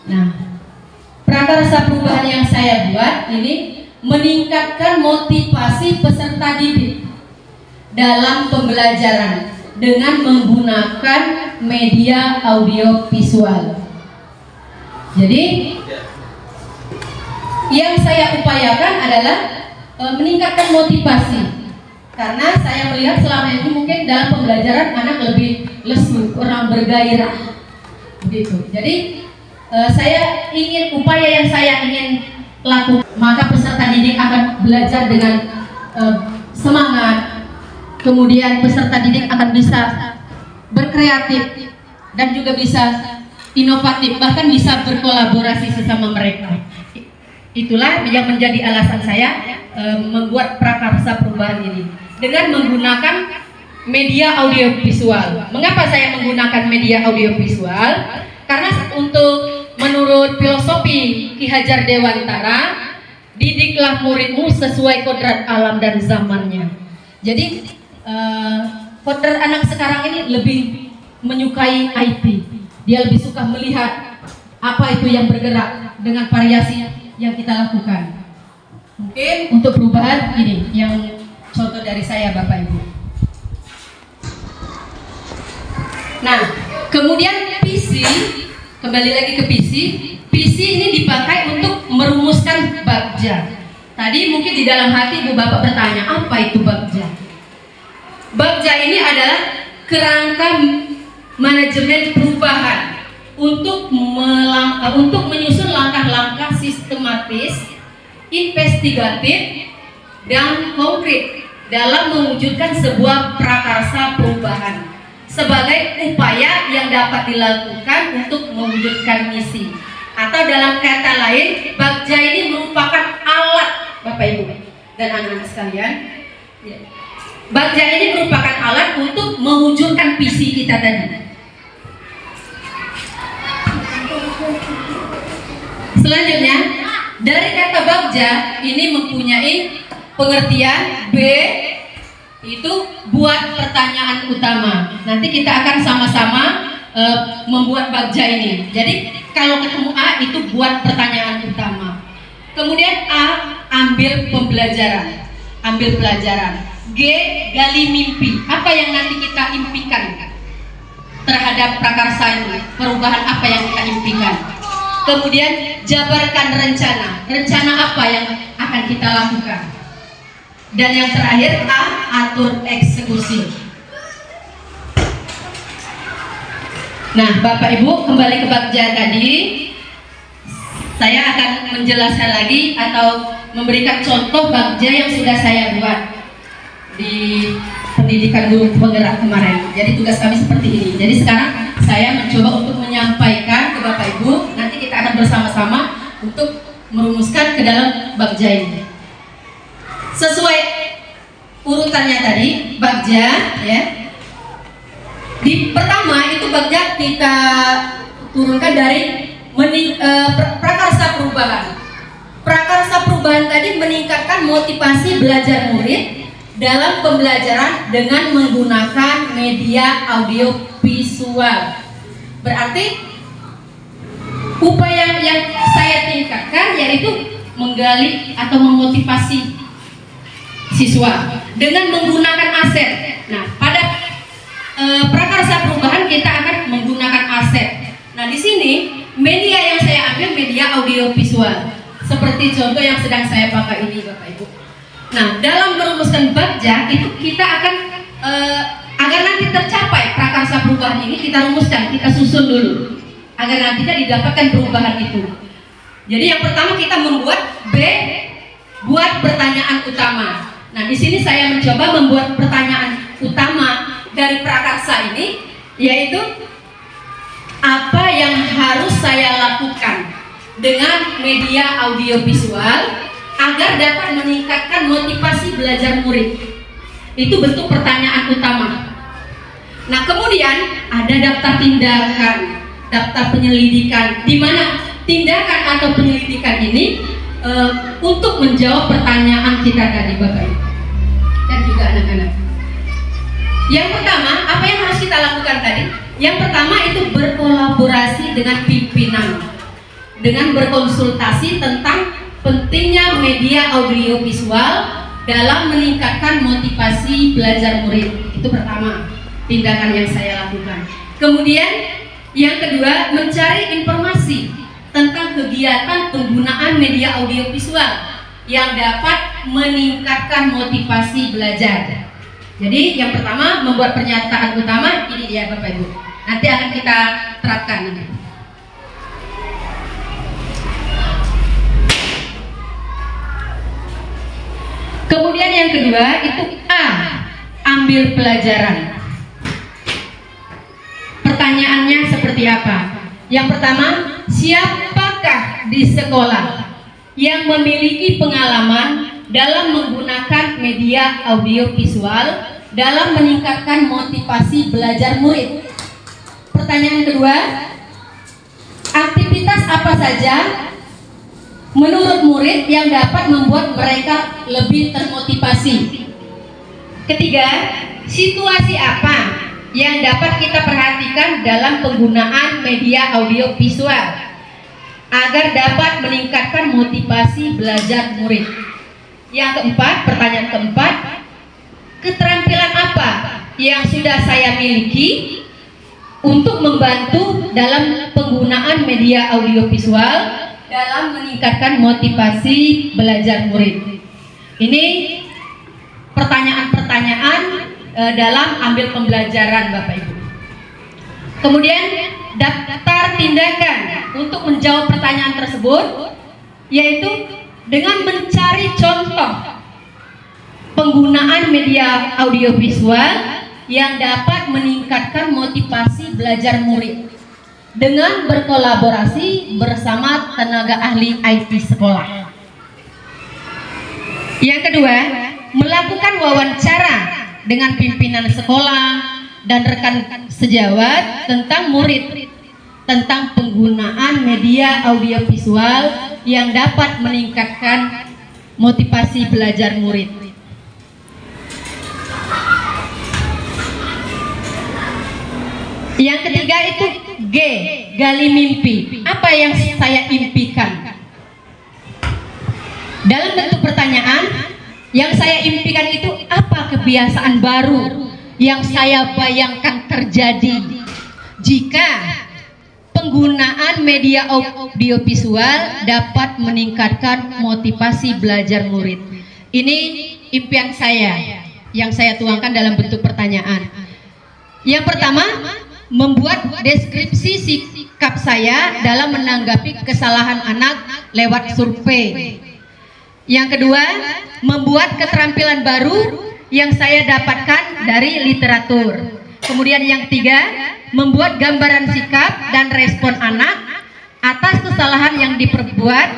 Nah, prakarsa perubahan yang saya buat ini meningkatkan motivasi peserta didik dalam pembelajaran dengan menggunakan media audio visual. Jadi yang saya upayakan adalah meningkatkan motivasi, karena saya melihat selama ini mungkin dalam pembelajaran anak lebih lesu, kurang bergairah begitu. Jadi saya ingin, upaya yang saya ingin lakukan, maka peserta didik akan belajar dengan semangat. Kemudian peserta didik akan bisa berkreatif dan juga bisa inovatif, bahkan bisa berkolaborasi sesama mereka. Itulah yang menjadi alasan saya membuat prakarsa perubahan ini dengan menggunakan media audiovisual. Mengapa saya menggunakan media audiovisual? Karena menurut filosofi Ki Hajar Dewantara, didiklah muridmu sesuai kodrat alam dan zamannya. Jadi kodrat anak sekarang ini lebih menyukai IT. Dia lebih suka melihat apa itu yang bergerak dengan variasi yang kita lakukan. Mungkin untuk perubahan ini yang contoh dari saya Bapak Ibu. Nah, kemudian visi, kembali lagi ke visi. Visi ini dipakai untuk merumuskan bagja. Tadi mungkin di dalam hati Ibu Bapak bertanya, apa itu bagja? Bagja ini adalah kerangka manajemen perubahan untuk menyusun langkah-langkah sistematis, investigatif, dan konkret dalam mewujudkan sebuah prakarsa perubahan sebagai upaya yang dapat dilakukan untuk mewujudkan misi. Atau dalam kata lain, bagja ini merupakan alat, Bapak Ibu dan anak-anak sekalian. Bagja ini merupakan alat untuk mewujudkan visi kita tadi. Selanjutnya, dari kata bagja ini mempunyai pengertian B, itu buat pertanyaan utama. Nanti kita akan sama-sama membuat bagja ini. Jadi kalau ketemu A itu buat pertanyaan utama. Kemudian A, ambil pembelajaran, ambil pelajaran. G, gali mimpi. Apa yang nanti kita impikan terhadap prakarsa ini? Perubahan apa yang kita impikan? Kemudian jabarkan rencana. Rencana apa yang akan kita lakukan? Dan yang terakhir A, atur eksekusi. Nah, Bapak Ibu, kembali ke bagja tadi. Saya akan menjelaskan lagi atau memberikan contoh bagja yang sudah saya buat di pendidikan guru penggerak kemarin. Jadi tugas kami seperti ini. Jadi sekarang saya mencoba untuk menyampaikan ke Bapak Ibu. Nanti kita akan bersama-sama untuk merumuskan ke dalam bagja ini. Sesuai urutannya tadi, bagja ya. Di pertama itu bagja kita turunkan dari prakarsa perubahan. Prakarsa perubahan tadi meningkatkan motivasi belajar murid dalam pembelajaran dengan menggunakan media audio visual. Berarti upaya yang saya tingkatkan yaitu menggali atau memotivasi siswa dengan menggunakan aset. Nah, pada prakarsa perubahan kita akan menggunakan aset. Nah, di sini media yang saya ambil media audio visual. Seperti contoh yang sedang saya pakai ini, Bapak Ibu. Nah, dalam merumuskan bagja itu kita akan agar nanti tercapai prakarsa perubahan ini kita rumuskan, kita susun dulu agar nantinya didapatkan perubahan itu. Jadi yang pertama kita membuat B, buat pertanyaan utama. Nah, di sini saya mencoba membuat pertanyaan utama dari prakarsa ini, yaitu apa yang harus saya lakukan dengan media audiovisual agar dapat meningkatkan motivasi belajar murid. Itu bentuk pertanyaan utama. Nah, kemudian ada daftar tindakan, daftar penyelidikan, di mana tindakan atau penyelidikan ini untuk menjawab pertanyaan kita tadi, Bapak Ibu dan juga anak-anak. Yang pertama, apa yang harus kita lakukan tadi? Yang pertama itu berkolaborasi dengan pimpinan, dengan berkonsultasi tentang pentingnya media audiovisual dalam meningkatkan motivasi belajar murid. Itu pertama, tindakan yang saya lakukan. Kemudian yang kedua, mencari informasi tentang kegiatan penggunaan media audiovisual yang dapat meningkatkan motivasi belajar. Jadi yang pertama membuat pernyataan utama ini ya Bapak Ibu. Nanti akan kita terapkan nanti. Kemudian yang kedua itu A, ambil pelajaran. Pertanyaannya seperti apa? Yang pertama, siapakah di sekolah yang memiliki pengalaman dalam menggunakan media audiovisual dalam meningkatkan motivasi belajar murid? Pertanyaan kedua, aktivitas apa saja menurut murid yang dapat membuat mereka lebih termotivasi? Ketiga, situasi apa yang dapat kita perhatikan dalam penggunaan media audiovisual agar dapat meningkatkan motivasi belajar murid? Yang keempat, pertanyaan keempat, keterampilan apa yang sudah saya miliki untuk membantu dalam penggunaan media audiovisual dalam meningkatkan motivasi belajar murid? Ini pertanyaan-pertanyaan dalam ambil pembelajaran Bapak Ibu. Kemudian daftar tindakan untuk menjawab pertanyaan tersebut, yaitu dengan mencari contoh penggunaan media audiovisual yang dapat meningkatkan motivasi belajar murid dengan berkolaborasi bersama tenaga ahli IT sekolah. Yang kedua, melakukan wawancara dengan pimpinan sekolah dan rekan sejawat tentang murid, tentang penggunaan media audiovisual yang dapat meningkatkan motivasi belajar murid. Yang ketiga itu G, gali mimpi. Apa yang saya impikan? Dalam bentuk pertanyaan, yang saya impikan itu apa kebiasaan baru yang saya bayangkan terjadi jika penggunaan media audiovisual dapat meningkatkan motivasi belajar murid. Ini impian saya yang saya tuangkan dalam bentuk pertanyaan. Yang pertama, membuat deskripsi sikap saya dalam menanggapi kesalahan anak lewat survei. Yang kedua, membuat keterampilan baru yang saya dapatkan dari literatur. Kemudian yang ketiga, membuat gambaran sikap dan respon anak atas kesalahan yang diperbuat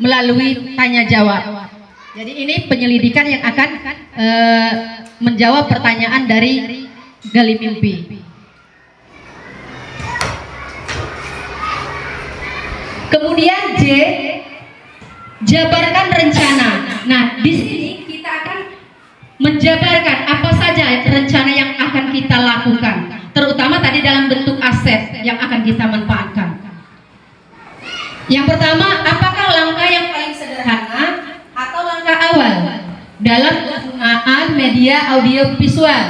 melalui tanya jawab. Jadi ini penyelidikan yang akan menjawab pertanyaan dari gali mimpi. Kemudian J, jabarkan rencana. Nah, di sini kita akan menjabarkan apa saja rencana yang akan kita lakukan, terutama tadi dalam bentuk aset yang akan kita manfaatkan. Yang pertama, apakah langkah yang paling sederhana atau langkah awal dalam penggunaan media audiovisual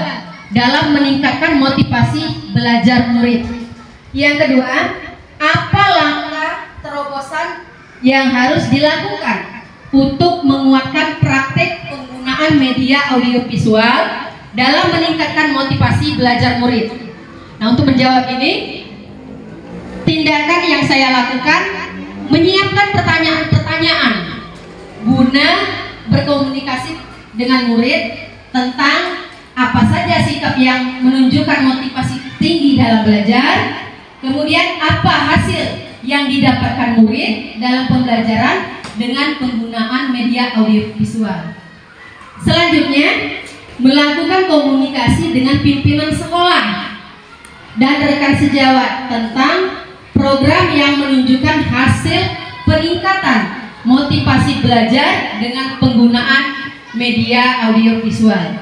dalam meningkatkan motivasi belajar murid? Yang kedua, apa langkah terobosan yang harus dilakukan untuk menguatkan praktek penggunaan media audiovisual dalam meningkatkan motivasi belajar murid? Nah, untuk menjawab ini, tindakan yang saya lakukan menyiapkan pertanyaan-pertanyaan guna berkomunikasi dengan murid tentang apa saja sikap yang menunjukkan motivasi tinggi dalam belajar, kemudian apa hasil yang didapatkan murid dalam pembelajaran dengan penggunaan media audiovisual. Selanjutnya, melakukan komunikasi dengan pimpinan sekolah dan rekan sejawat tentang program yang menunjukkan hasil peningkatan motivasi belajar dengan penggunaan media audiovisual.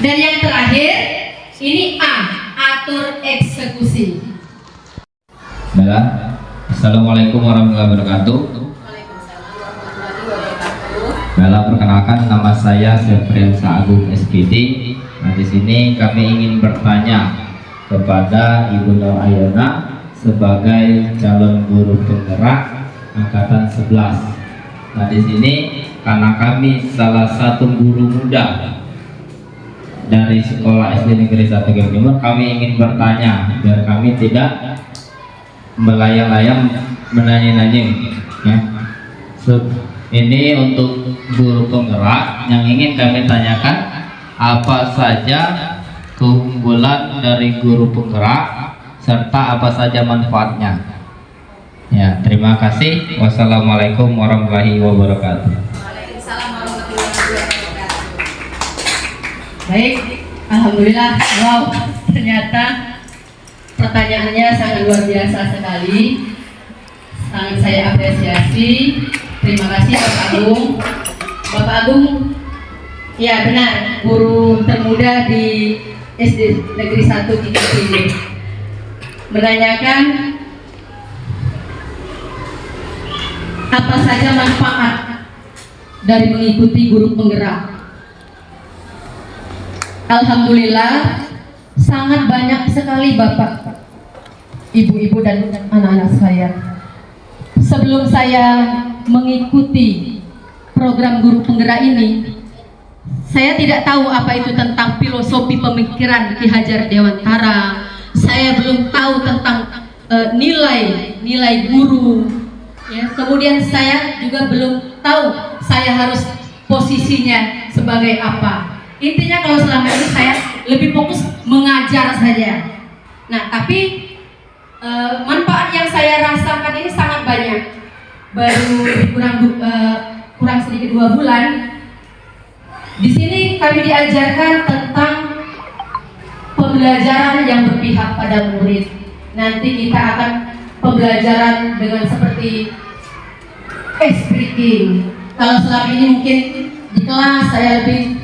Dan yang terakhir, ini A, atur eksekusi. Assalamualaikum warahmatullahi wabarakatuh. Perkenalkan, nama saya Septriansa Agung SPD. Nah, di sini kami ingin bertanya kepada Ibu Nur Ayana sebagai calon guru penggerak angkatan 11. Nah, di sini karena kami salah satu guru muda dari sekolah SD Negeri 1 Gem Timur, kami ingin bertanya biar kami tidak melayang-layang menanya-nanya ya. Ini untuk guru penggerak yang ingin kami tanyakan, apa saja keunggulan dari guru penggerak serta apa saja manfaatnya. Ya, terima kasih. Wassalamualaikum warahmatullahi wabarakatuh. Waalaikumsalam warahmatullahi wabarakatuh. Baik, alhamdulillah. Wow, ternyata pertanyaannya sangat luar biasa sekali. Sangat saya apresiasi. Terima kasih Bapak Agung. Bapak Agung, ya benar, guru termuda di SD Negeri 1 Titik ini menanyakan apa saja manfaat dari mengikuti guru penggerak. Alhamdulillah, sangat banyak sekali Bapak, Ibu-ibu dan anak-anak saya. Sebelum saya mengikuti program guru penggerak ini, saya tidak tahu apa itu tentang filosofi pemikiran Ki Hajar Dewantara. Saya belum tahu tentang nilai guru. Ya, kemudian saya juga belum tahu saya harus posisinya sebagai apa. Intinya kalau selama ini saya lebih fokus mengajar saja. Nah, tapi manfaat yang saya rasakan ini sangat banyak. Baru kurang sedikit 2 bulan Di sini kami diajarkan tentang pembelajaran yang berpihak pada murid. Nanti kita akan pembelajaran dengan seperti speaking. Kalau selama ini mungkin di kelas saya lebih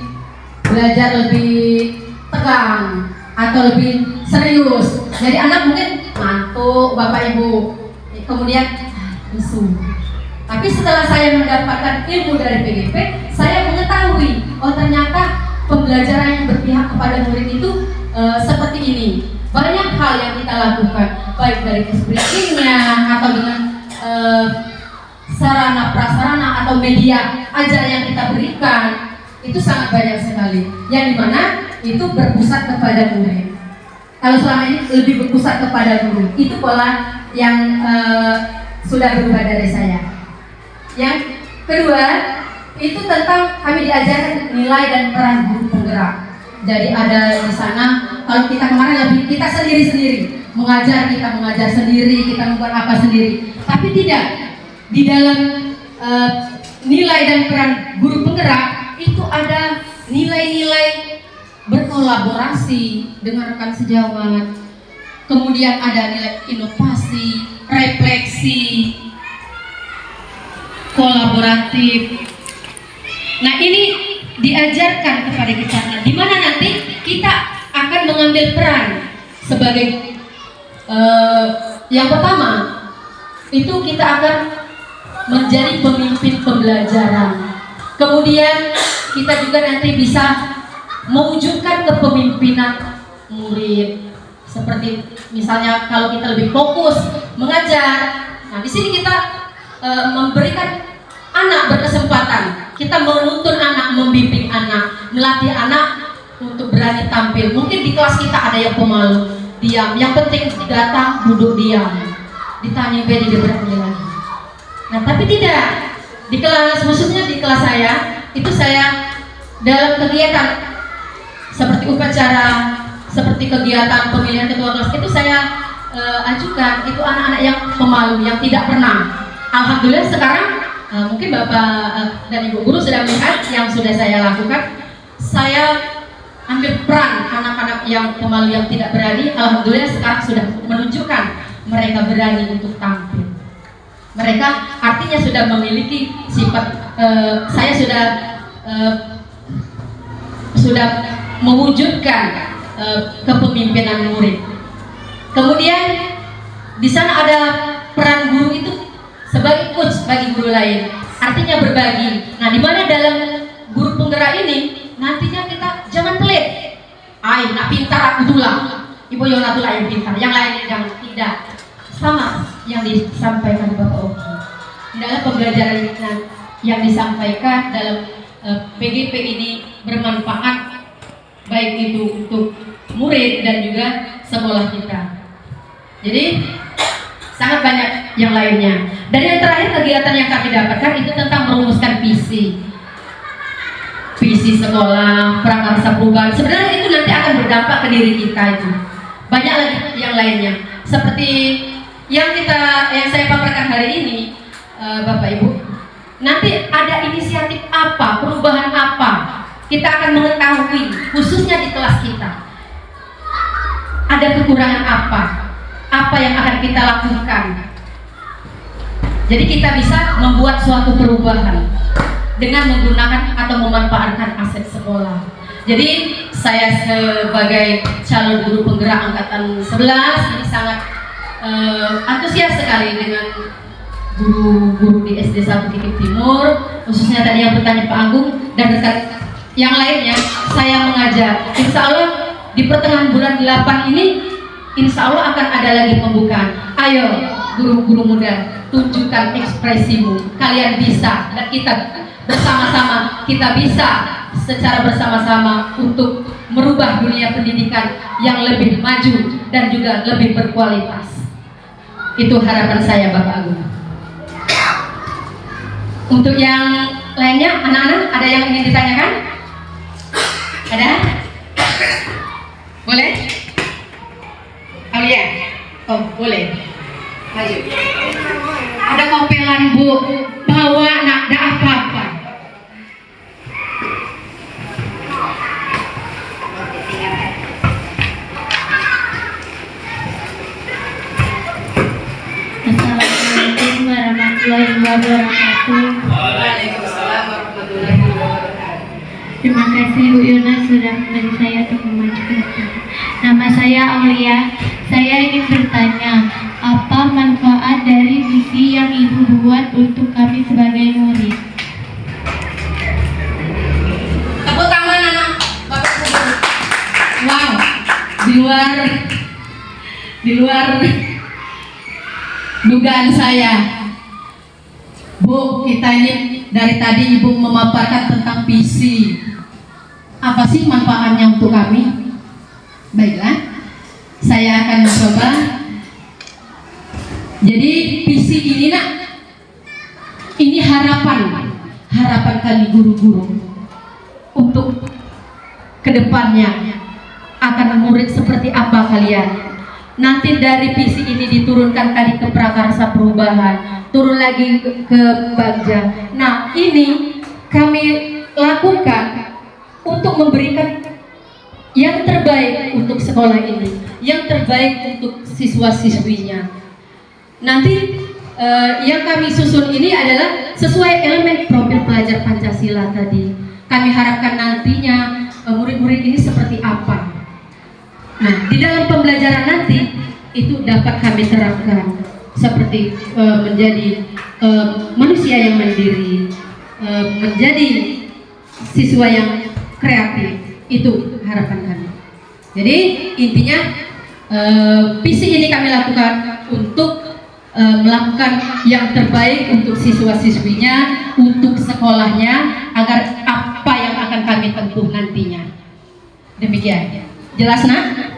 belajar lebih tegang atau lebih serius. Jadi anak mungkin ngantuk, Bapak Ibu, kemudian lesu. Tapi setelah saya mendapatkan ilmu dari PGP, saya mengetahui, oh ternyata pembelajaran yang berpihak kepada murid itu seperti ini. Banyak hal yang kita lakukan, baik dari speakingnya atau dengan sarana prasarana atau media ajar yang kita berikan, itu sangat banyak sekali. Yang dimana itu berpusat kepada murid. Kalau selama ini lebih berpusat kepada murid, itu pola yang sudah berubah dari saya. Yang kedua, itu tentang kami diajarkan nilai dan peran guru penggerak. Jadi ada di sana, kalau kita kemarin lebih kita sendiri-sendiri mengajar, kita mengajar sendiri, kita membuat apa sendiri. Tapi tidak, di dalam nilai dan peran guru penggerak itu ada nilai-nilai berkolaborasi dengan rekan sejawat. Kemudian ada nilai inovasi, refleksi, kolaboratif. Nah ini diajarkan kepada kita, di mana nanti kita akan mengambil peran sebagai yang pertama itu kita akan menjadi pemimpin pembelajaran. Kemudian kita juga nanti bisa mewujudkan kepemimpinan murid. Seperti misalnya kalau kita lebih fokus mengajar, nah di sini kita memberikan anak berkesempatan, kita menuntun anak, membimbing anak, melatih anak untuk berani tampil. Mungkin di kelas kita ada yang pemalu, diam, yang penting datang duduk diam, ditanya beda dia berani lagi. Nah tapi tidak, di kelas, khususnya di kelas saya, itu saya dalam kegiatan seperti upacara, seperti kegiatan pemilihan ketua kelas, itu saya ajukan itu anak-anak yang pemalu, yang tidak pernah. Alhamdulillah sekarang mungkin Bapak dan Ibu Guru sudah melihat yang sudah saya lakukan. Saya ambil peran anak-anak yang pemalu, yang tidak berani. Alhamdulillah sekarang sudah menunjukkan mereka berani untuk tampil. Mereka artinya sudah memiliki sifat, saya sudah mewujudkan kepemimpinan murid. Kemudian di sana ada peran guru itu sebagai coach bagi guru lain, artinya berbagi. Nah, di mana dalam guru penggerak ini nantinya kita jangan pelit. Nak pintar aku tulang, Ibu Yona tulang yang pintar, yang lain jangan, tidak. Sama yang disampaikan Bapak Oki. Dalam pembelajaran yang disampaikan dalam PGP ini bermanfaat baik itu untuk murid dan juga sekolah kita. Jadi sangat banyak yang lainnya. Dan yang terakhir kegiatan yang kami dapatkan itu tentang merumuskan visi sekolah, prakarsa perubahan. Sebenarnya itu nanti akan berdampak ke diri kita itu. Banyak lagi yang lainnya. Seperti yang saya paparkan hari ini, Bapak Ibu. Nanti ada inisiatif apa, perubahan apa, kita akan mengetahui khususnya di kelas kita. Ada kekurangan apa yang akan kita lakukan. Jadi kita bisa membuat suatu perubahan dengan menggunakan atau memanfaatkan aset sekolah. Jadi saya sebagai calon guru penggerak angkatan 11 ini sangat antusias sekali dengan guru-guru di SD 1 Titik Timur, khususnya tadi yang bertanya Pak Agung dan rekan yang lainnya. Saya mengajar, insya Allah di pertengahan bulan 8 ini insya Allah akan ada lagi pembukaan. Ayo guru-guru muda, tunjukkan ekspresimu, kalian bisa, dan kita bersama-sama, kita bisa secara bersama-sama untuk merubah dunia pendidikan yang lebih maju dan juga lebih berkualitas. Itu harapan saya Bapak Agung. Untuk yang lainnya, anak-anak ada yang ingin ditanyakan? Ada? Boleh? Aulia? Oh boleh. Maju. Ada kompelan Bu, bawa nak, ada apa-apa. wabarakatuh. Waalaikumsalam warahmatullahi wabarakatuh. Terima kasih Bu Yuna sudah membantu saya untuk memajukan agama. Nama saya Aulia. Saya ingin bertanya, apa manfaat dari visi yang Ibu buat untuk kami sebagai murid? Tepuk tangan anak Bapak Ibu. Wow, di luar dugaan saya. Bu, kita ini dari tadi Ibu memaparkan tentang visi. Apa sih manfaatnya untuk kami? Baiklah, saya akan mencoba. Jadi visi ini nak, ini harapan kami guru-guru untuk kedepannya akan murid seperti apa kalian. Nanti dari visi ini diturunkan tadi ke prakarsa perubahan, turun lagi ke Bagja. Nah, ini kami lakukan untuk memberikan yang terbaik untuk sekolah ini, yang terbaik untuk siswa-siswinya. Nanti yang kami susun ini adalah sesuai elemen profil pelajar Pancasila tadi. Kami harapkan nantinya murid-murid ini seperti apa. Nah, di dalam pembelajaran nanti itu dapat kami terapkan seperti menjadi manusia yang mandiri, menjadi siswa yang kreatif. Itu harapan kami. Jadi intinya visi ini kami lakukan untuk melakukan yang terbaik untuk siswa-siswinya, untuk sekolahnya, agar apa yang akan kami tempuh nantinya. Demikian. Jelas nak?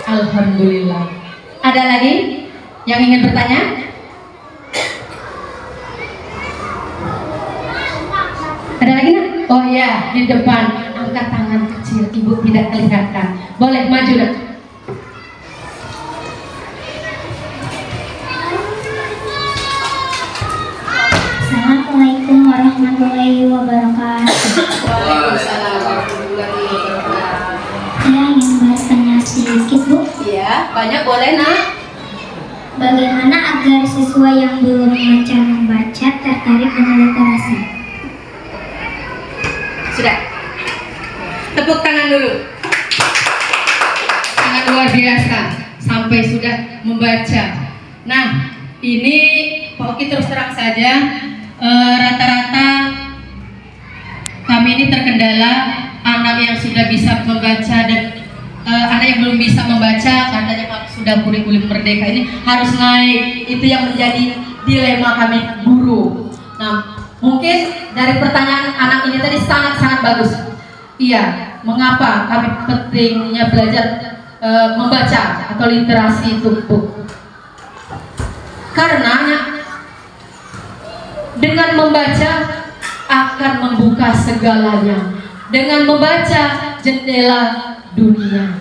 Alhamdulillah. Ada lagi yang ingin bertanya? Ada lagi nak? Oh ya, di depan. Angkat tangan kecil, Ibu tidak kelihatan. Boleh maju nak? Assalamualaikum warahmatullahi wabarakatuh. Waalaikumsalam warahmatullahi wabarakatuh. Saya ingin bertanya sedikit Bu. Iya, banyak boleh nak. Bagaimana agar siswa yang belum lancar membaca tertarik dengan literasi? Sudah. Tepuk tangan dulu. Sangat luar biasa sampai sudah membaca. Nah, ini Pak Oki terus terang saja, rata-rata kami ini terkendala anak yang sudah bisa membaca dan anak yang belum bisa membaca, katanya sudah kurikulum merdeka ini harus naik. Itu yang menjadi dilema kami guru. Nah, mungkin dari pertanyaan anak ini tadi sangat-sangat bagus. Iya, mengapa kami pentingnya belajar membaca atau literasi itu, Bu? Karena dengan membaca akan membuka segalanya. Dengan membaca jendela dunia.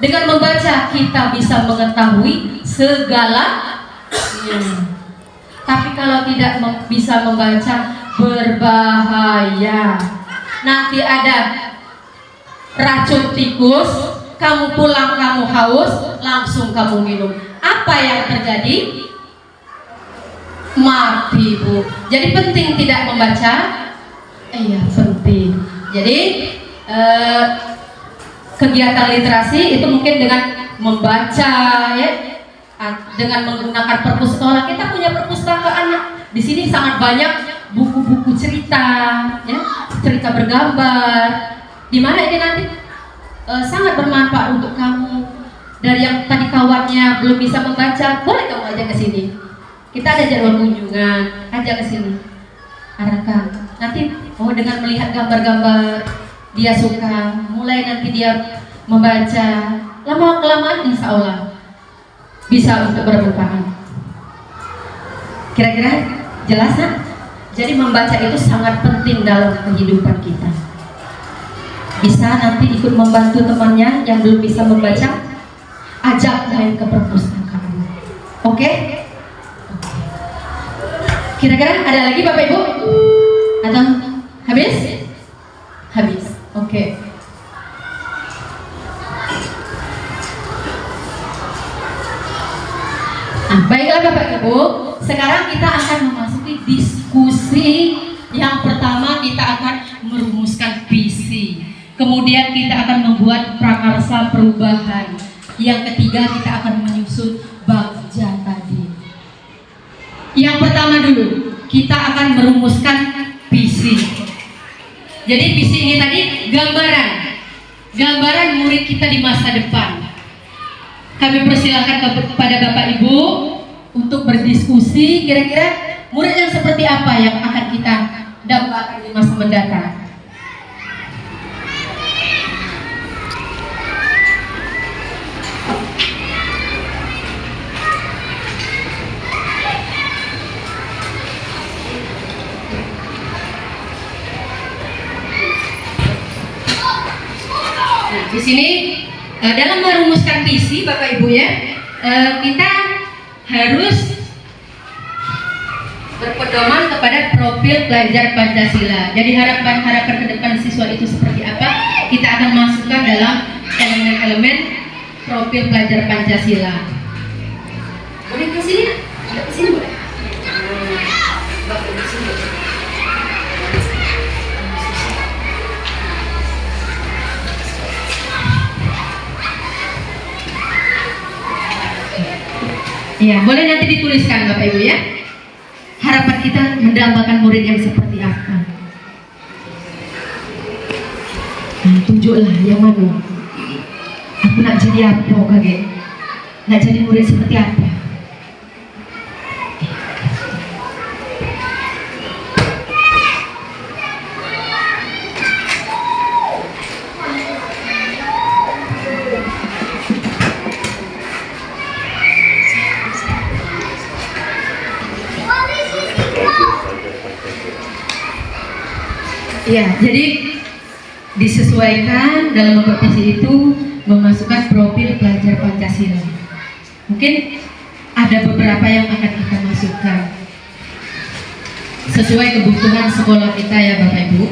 Dengan membaca kita bisa mengetahui segalanya. Tapi kalau tidak bisa membaca, berbahaya. Nanti ada racun tikus, kamu pulang kamu haus, langsung kamu minum. Apa yang terjadi? Mati, Bu. Jadi penting tidak membaca. Iya, penting. Jadi kegiatan literasi itu mungkin dengan membaca, ya, dengan menggunakan perpus sekolah. Kita punya perpustakaan di sini sangat banyak buku-buku cerita, ya, cerita bergambar. Di mana ini nanti sangat bermanfaat untuk kamu. Dari yang tadi kawannya belum bisa membaca, boleh kamu ajak ke sini. Kita ada jadwal kunjungan, ajak ke sini. Arahkan. Nanti dengan melihat gambar-gambar dia suka, mulai nanti dia membaca, lama-kelamaan insya Allah bisa untuk bermanfaat. Kira-kira jelas kan? Jadi membaca itu sangat penting dalam kehidupan kita. Bisa nanti ikut membantu temannya yang belum bisa membaca, ajak main ke perpustakaan. Oke? Kira-kira ada lagi Bapak Ibu? Atau habis? Habis. Oke. Baiklah Bapak Ibu, sekarang kita akan memasuki diskusi. Yang pertama kita akan merumuskan visi. Kemudian kita akan membuat prakarsa perubahan. Yang ketiga kita akan menyusun bagja tadi. Yang pertama dulu, kita akan merumuskan visi. Jadi visi ini tadi gambaran murid kita di masa depan. Kami persilakan kepada Bapak Ibu untuk berdiskusi kira-kira murid yang seperti apa yang akan kita dambakan di masa mendatang. Nah, di sini dalam merumuskan visi Bapak Ibu ya, kita harus berpedoman kepada profil pelajar Pancasila. Jadi harapan ke depan siswa itu seperti apa? Kita akan masukkan dalam elemen-elemen profil pelajar Pancasila. Boleh ke sini? Ke sini boleh. Bapak di sini. Iya, boleh nanti dituliskan Bapak Ibu ya. Harapan kita mendambakan murid yang seperti apa. Nah, tunjuklah yang mana. Aku nak jadi apa kaget? Nak jadi murid seperti apa? Ya, jadi disesuaikan dalam membuat visi itu memasukkan profil pelajar Pancasila. Mungkin ada beberapa yang akan kita masukkan sesuai kebutuhan sekolah kita ya Bapak Ibu.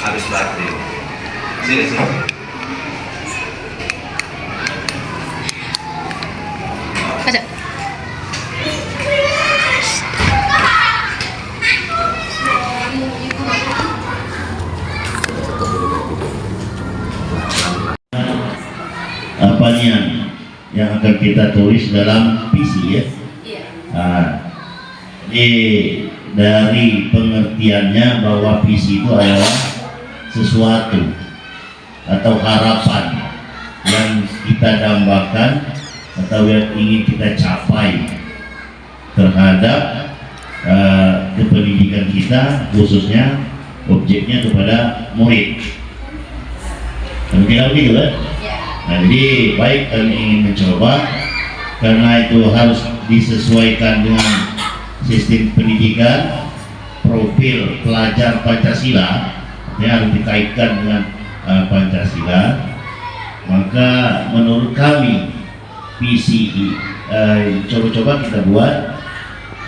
Habis berarti. Sini. Ada. Apanya yang akan kita tulis dalam visi ya? Iya. Nah, dari pengertiannya bahwa visi itu adalah sesuatu atau harapan yang kita dambakan atau yang ingin kita capai terhadap kependidikan kita, khususnya objeknya kepada murid. Kira-kira begitu kan? Nah, jadi baik kami ingin mencoba, karena itu harus disesuaikan dengan sistem pendidikan, profil pelajar Pancasila yang harus dikaitkan dengan Pancasila. Maka menurut kami visi coba-coba kita buat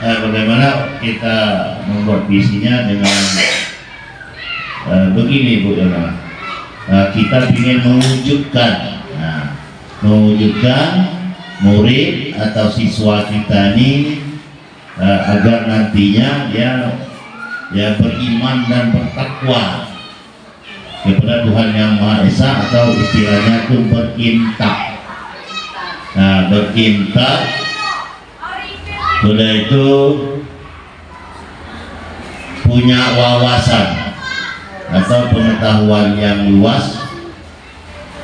bagaimana kita membuat visinya dengan begini Bu Yona. Kita ingin mewujudkan murid atau siswa kita ini agar nantinya ya beriman dan bertakwa kepada Tuhan Yang Maha Esa, atau istilahnya itu berintak. Nah, berintak sudah itu punya wawasan atau pengetahuan yang luas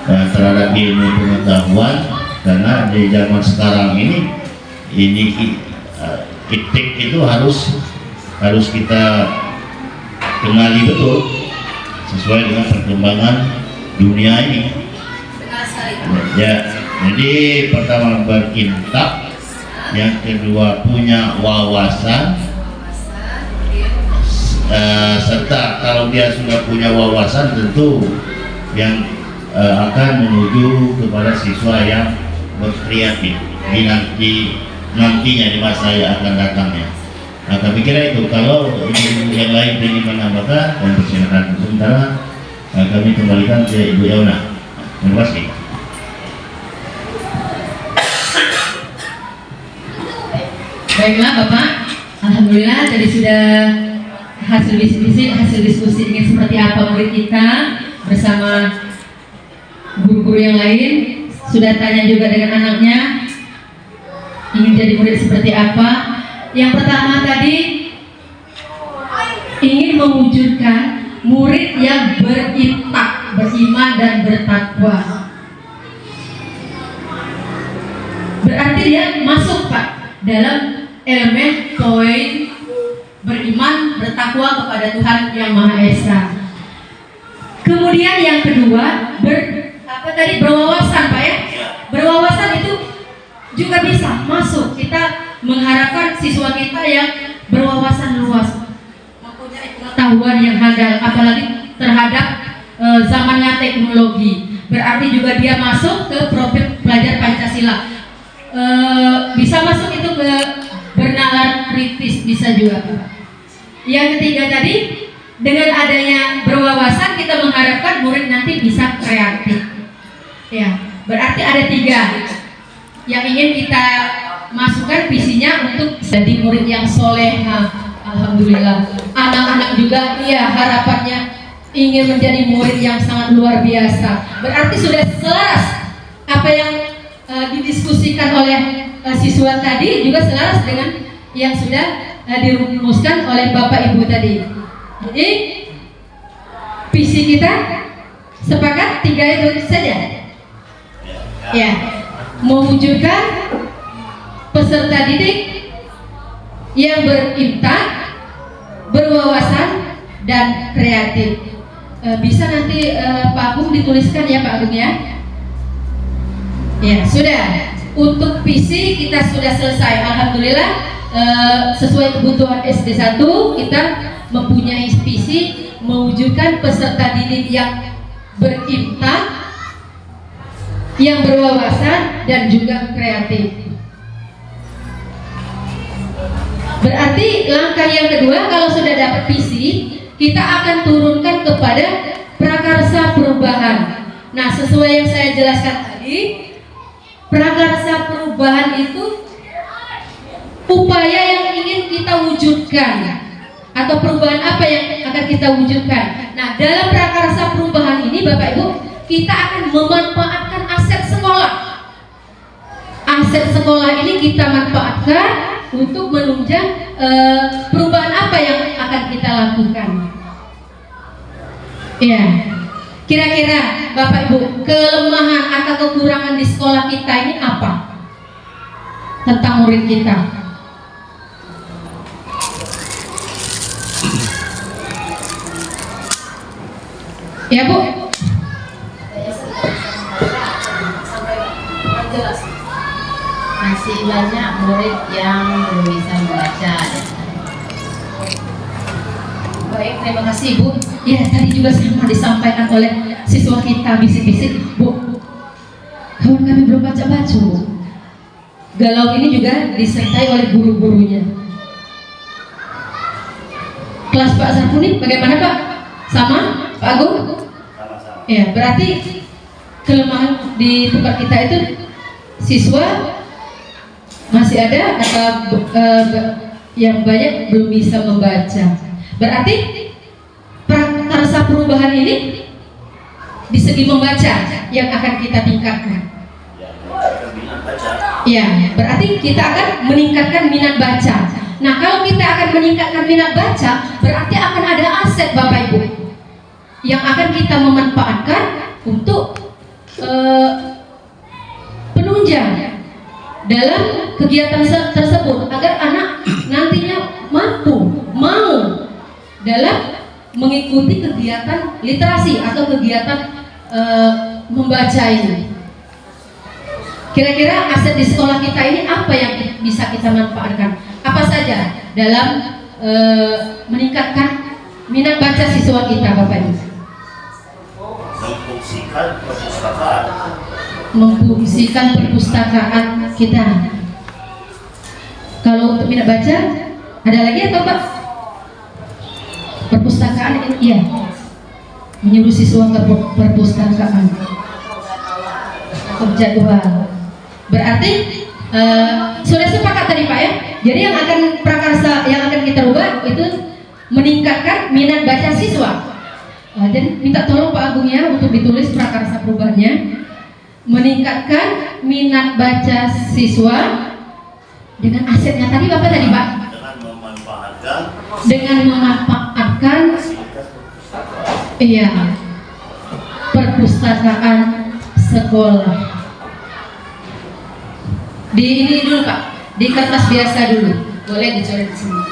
terhadap ilmu pengetahuan, karena di zaman sekarang ini iptek itu harus kita kenali betul sesuai dengan perkembangan dunia ini. Ya, jadi pertama berintak, yang kedua punya wawasan, serta kalau dia sudah punya wawasan tentu yang akan menuju kepada siswa yang berkreatif nantinya di masa yang akan datangnya. Nah, kami kira itu. Kalau yang lain ingin menambahkan, dan persilakan sementara kami kembalikan ke Ibu Yauna. Terima kasih. Baiklah Bapak, alhamdulillah tadi sudah hasil diskusi ingin seperti apa murid kita bersama guru-guru yang lain, sudah tanya juga dengan anaknya ingin jadi murid seperti apa. Yang pertama tadi ingin mewujudkan murid yang beritak, beriman dan bertakwa. Berarti dia masuk Pak dalam elemen poin beriman, bertakwa kepada Tuhan Yang Maha Esa. Kemudian yang kedua berwawasan Pak ya. Berwawasan itu juga bisa masuk. Kita mengharapkan siswa kita yang berwawasan luas, mempunyai pengetahuan yang handal, apalagi terhadap zamannya teknologi. Berarti juga dia masuk ke profil pelajar Pancasila. Bisa masuk itu ke bernalar kritis, bisa juga. Yang ketiga tadi, dengan adanya berwawasan kita mengharapkan murid nanti bisa kreatif. Ya, berarti ada 3 yang ingin kita masukkan visinya untuk jadi murid yang soleh. Alhamdulillah. Anak-anak juga harapannya ingin menjadi murid yang sangat luar biasa. Berarti sudah selaras apa yang didiskusikan oleh siswa tadi, juga selaras dengan yang sudah dirumuskan oleh Bapak Ibu tadi. Jadi visi kita sepakat 3 itu saja. Ya, mewujudkan peserta didik yang berintak, berwawasan dan kreatif. Bisa nanti Pak Agung dituliskan ya Pak Agung ya. Ya, sudah. Untuk visi kita sudah selesai. Alhamdulillah sesuai kebutuhan SD 1 kita mempunyai visi mewujudkan peserta didik yang berintak, yang berwawasan dan juga kreatif. Berarti langkah yang kedua, kalau sudah dapat visi, kita akan turunkan kepada prakarsa perubahan. Nah, sesuai yang saya jelaskan tadi, prakarsa perubahan itu upaya yang ingin kita wujudkan, atau perubahan apa yang akan kita wujudkan. Nah, dalam prakarsa perubahan ini Bapak Ibu, kita akan memanfaatkan aset sekolah. Aset sekolah ini kita manfaatkan untuk menunjang perubahan apa yang akan kita lakukan. Ya, kira-kira Bapak Ibu, kelemahan atau kekurangan di sekolah kita ini apa tentang murid kita? Ya Bu. Masih banyak murid yang belum bisa membaca. Baik, terima kasih Bu. Ya, tadi juga sama disampaikan oleh siswa kita bisik-bisik, Bu, kawan kami belum baca-baca Bu. Galau ini juga disertai oleh guru-gurunya. Kelas Pak Sarpuni bagaimana Pak? Sama Pak Agung? Ya, berarti kelemahan di tempat kita itu siswa masih ada atau yang banyak belum bisa membaca. Berarti prakarsa perubahan ini di segi membaca yang akan kita tingkatkan. Ya, berarti kita akan meningkatkan minat baca. Nah, kalau kita akan meningkatkan minat baca, berarti akan ada aset Bapak Ibu yang akan kita memanfaatkan untuk penunjang dalam kegiatan tersebut agar anak nantinya mampu mau dalam mengikuti kegiatan literasi atau kegiatan membaca ini. Kira-kira aset di sekolah kita ini apa yang bisa kita manfaatkan? Apa saja dalam meningkatkan minat baca siswa kita, Bapak Ibu? Memfungsikan perpustakaan kita. Kalau untuk minat baca ada lagi atau Pak? Perpustakaan ini iya, menyuruh siswa ke perpustakaan. Jadwal. Berarti sudah sepakat tadi Pak ya. Jadi yang akan prakarsa yang akan kita ubah itu meningkatkan minat baca siswa. Dan minta tolong Pak Agung ya untuk ditulis prakarsa perubahannya. Meningkatkan minat baca siswa dengan asetnya tadi Bapak tadi Pak. Dengan memanfaatkan iya perpustakaan sekolah. Di ini dulu Pak, di kertas biasa dulu, boleh dicoret di sini.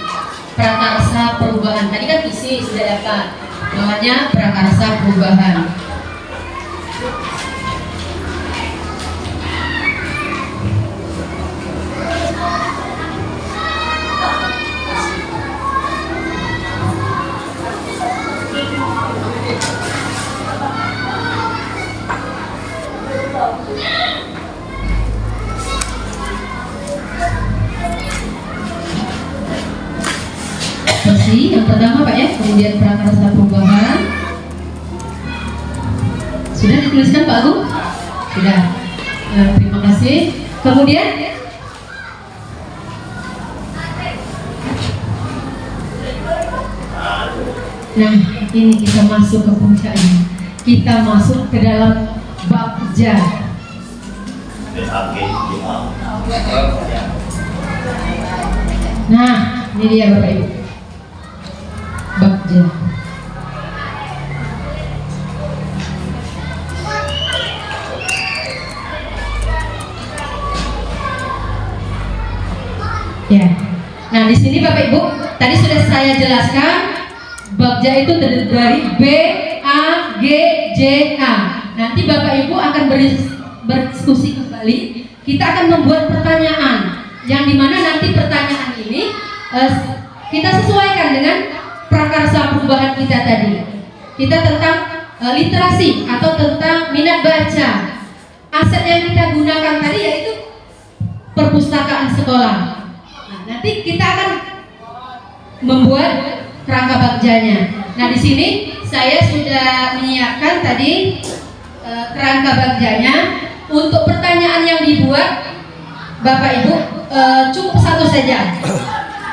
Prakarsa perubahan. Tadi kan visi sudah dapat, namanya prakarsa perubahan. Yang pertama Pak ya, kemudian prakarsa perubahan sudah dituliskan Pak Agung? Sudah. Terima kasih. Kemudian nah ini kita masuk ke puncaknya. Kita masuk ke dalam Bagja. Nah ini dia Bapak Ibu, Bagja. Ya. Nah, di sini Bapak Ibu, tadi sudah saya jelaskan Bagja itu terdiri dari B, A, G, J, A. Nanti Bapak Ibu akan berdiskusi kembali. Kita akan membuat pertanyaan yang dimana nanti pertanyaan ini kita sesuaikan dengan prakarsa perubahan kita tadi. Kita tentang literasi atau tentang minat baca. Aset yang kita gunakan tadi yaitu perpustakaan sekolah. Nah, nanti kita akan membuat kerangka bagjanya. Nah, di sini saya sudah menyiapkan tadi kerangka bagjanya. Untuk pertanyaan yang dibuat Bapak Ibu cukup satu saja.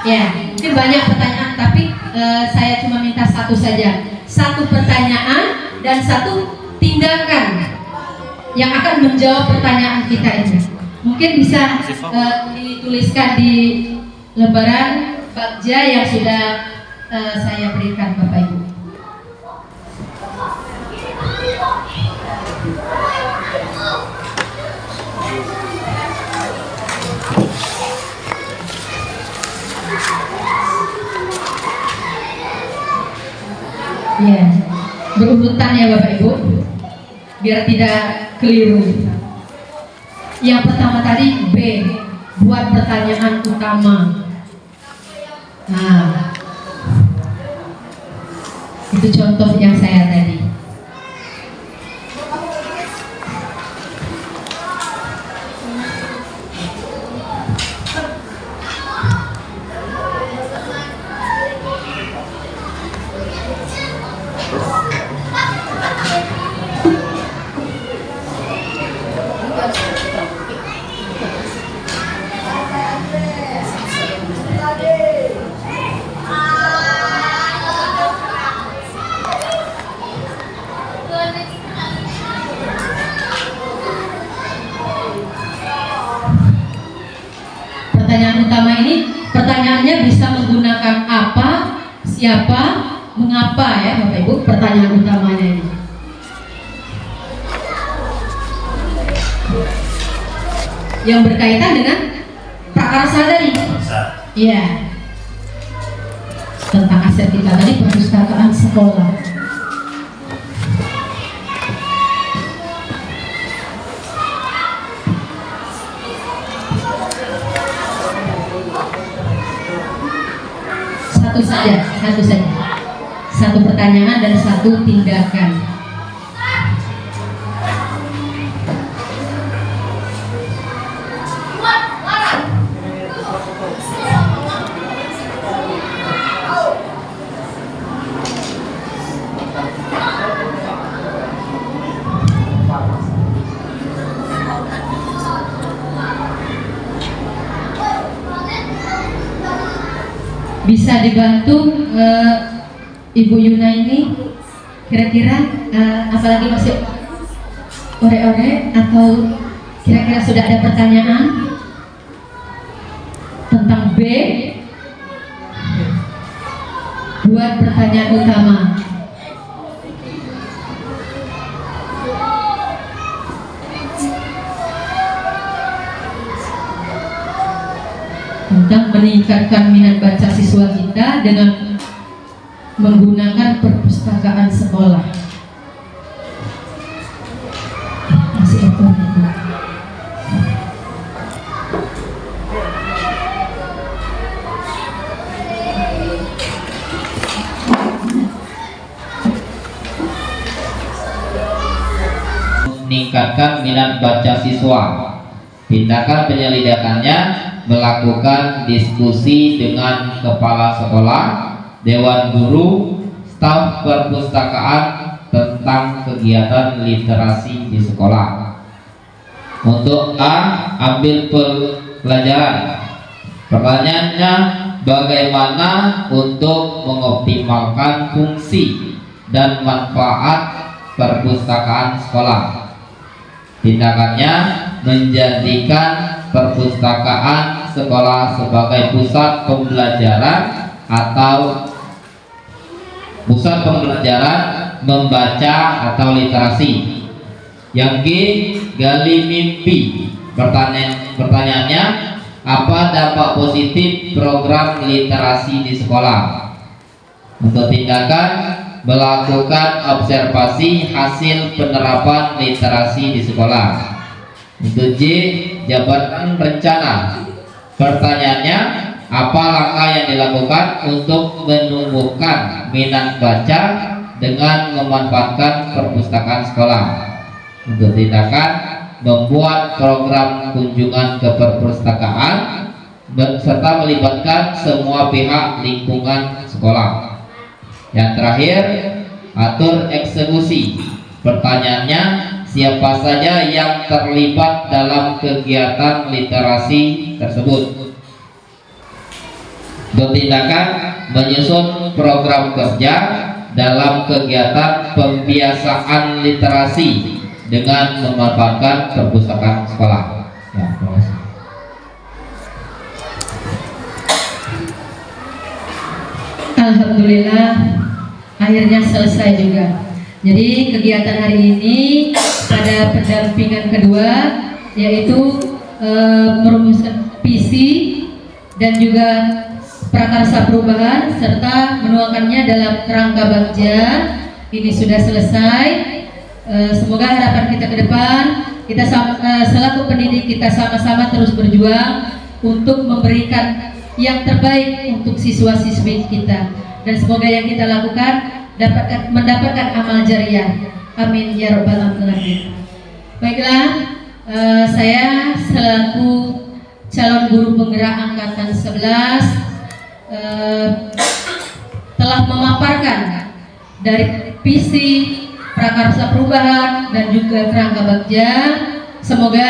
Ya, mungkin banyak pertanyaan, tapi saya cuma minta satu saja. Satu pertanyaan dan satu tindakan yang akan menjawab pertanyaan kita ini. Mungkin bisa dituliskan di lembaran Bagja yang sudah saya berikan Bapak Ibu. Ya, berurutan ya Bapak Ibu, biar tidak keliru. Yang pertama tadi B, buat pertanyaan utama. Nah, itu contoh yang saya tadi. Pertanyaan utama ini, pertanyaannya bisa menggunakan apa, siapa, mengapa ya Bapak Ibu, pertanyaan utamanya ini. yang berkaitan dengan prakarsa tadi. Iya. Tentang aset kita tadi, perpustakaan sekolah. Satu saja. Satu pertanyaan dan satu tindakan. Bisa dibantu Ibu Yuna ini kira-kira apalagi masih ore-ore atau kira-kira sudah ada pertanyaan tentang B buat pertanyaan utama. Tentang meningkatkan minat baca siswa kita dengan menggunakan perpustakaan sekolah. Masih itu. Meningkatkan minat baca siswa. Tindakan penyelidikannya melakukan diskusi dengan kepala sekolah, dewan guru, staf perpustakaan tentang kegiatan literasi di sekolah. Untuk A, ambil pelajaran. Pertanyaannya, bagaimana untuk mengoptimalkan fungsi dan manfaat perpustakaan sekolah? Tindakannya, menjadikan perpustakaan sekolah sebagai pusat pembelajaran atau pusat pembelajaran membaca atau literasi. Yang G, gali mimpi. Pertanyaannya, apa dampak positif program literasi di sekolah? Untuk tindakan, melakukan observasi hasil penerapan literasi di sekolah. Untuk J, jabatan rencana. Pertanyaannya, apa langkah yang dilakukan untuk menumbuhkan minat baca dengan memanfaatkan perpustakaan sekolah? Untuk tindakan, membuat program kunjungan ke perpustakaan serta melibatkan semua pihak lingkungan sekolah. Yang terakhir, atur eksekusi. Pertanyaannya, siapa saja yang terlibat dalam kegiatan literasi tersebut? Untuk tindakan, menyusun program kerja dalam kegiatan pembiasaan literasi dengan memanfaatkan perpustakaan sekolah. Ya, terima kasih. Alhamdulillah, akhirnya selesai juga. Jadi kegiatan hari ini pada pendampingan kedua yaitu merumuskan visi dan juga prakarsa perubahan serta menuangkannya dalam kerangka bagja. Ini sudah selesai. Semoga harapan kita ke depan, kita selaku pendidik kita sama-sama terus berjuang untuk memberikan yang terbaik untuk siswa-siswi kita, dan semoga yang kita lakukan mendapatkan amal jariah. Amin ya rabbal alamin. Baiklah, saya selaku calon guru penggerak angkatan 11 telah memaparkan dari visi, prakarsa perubahan dan juga kerangka bagja. Semoga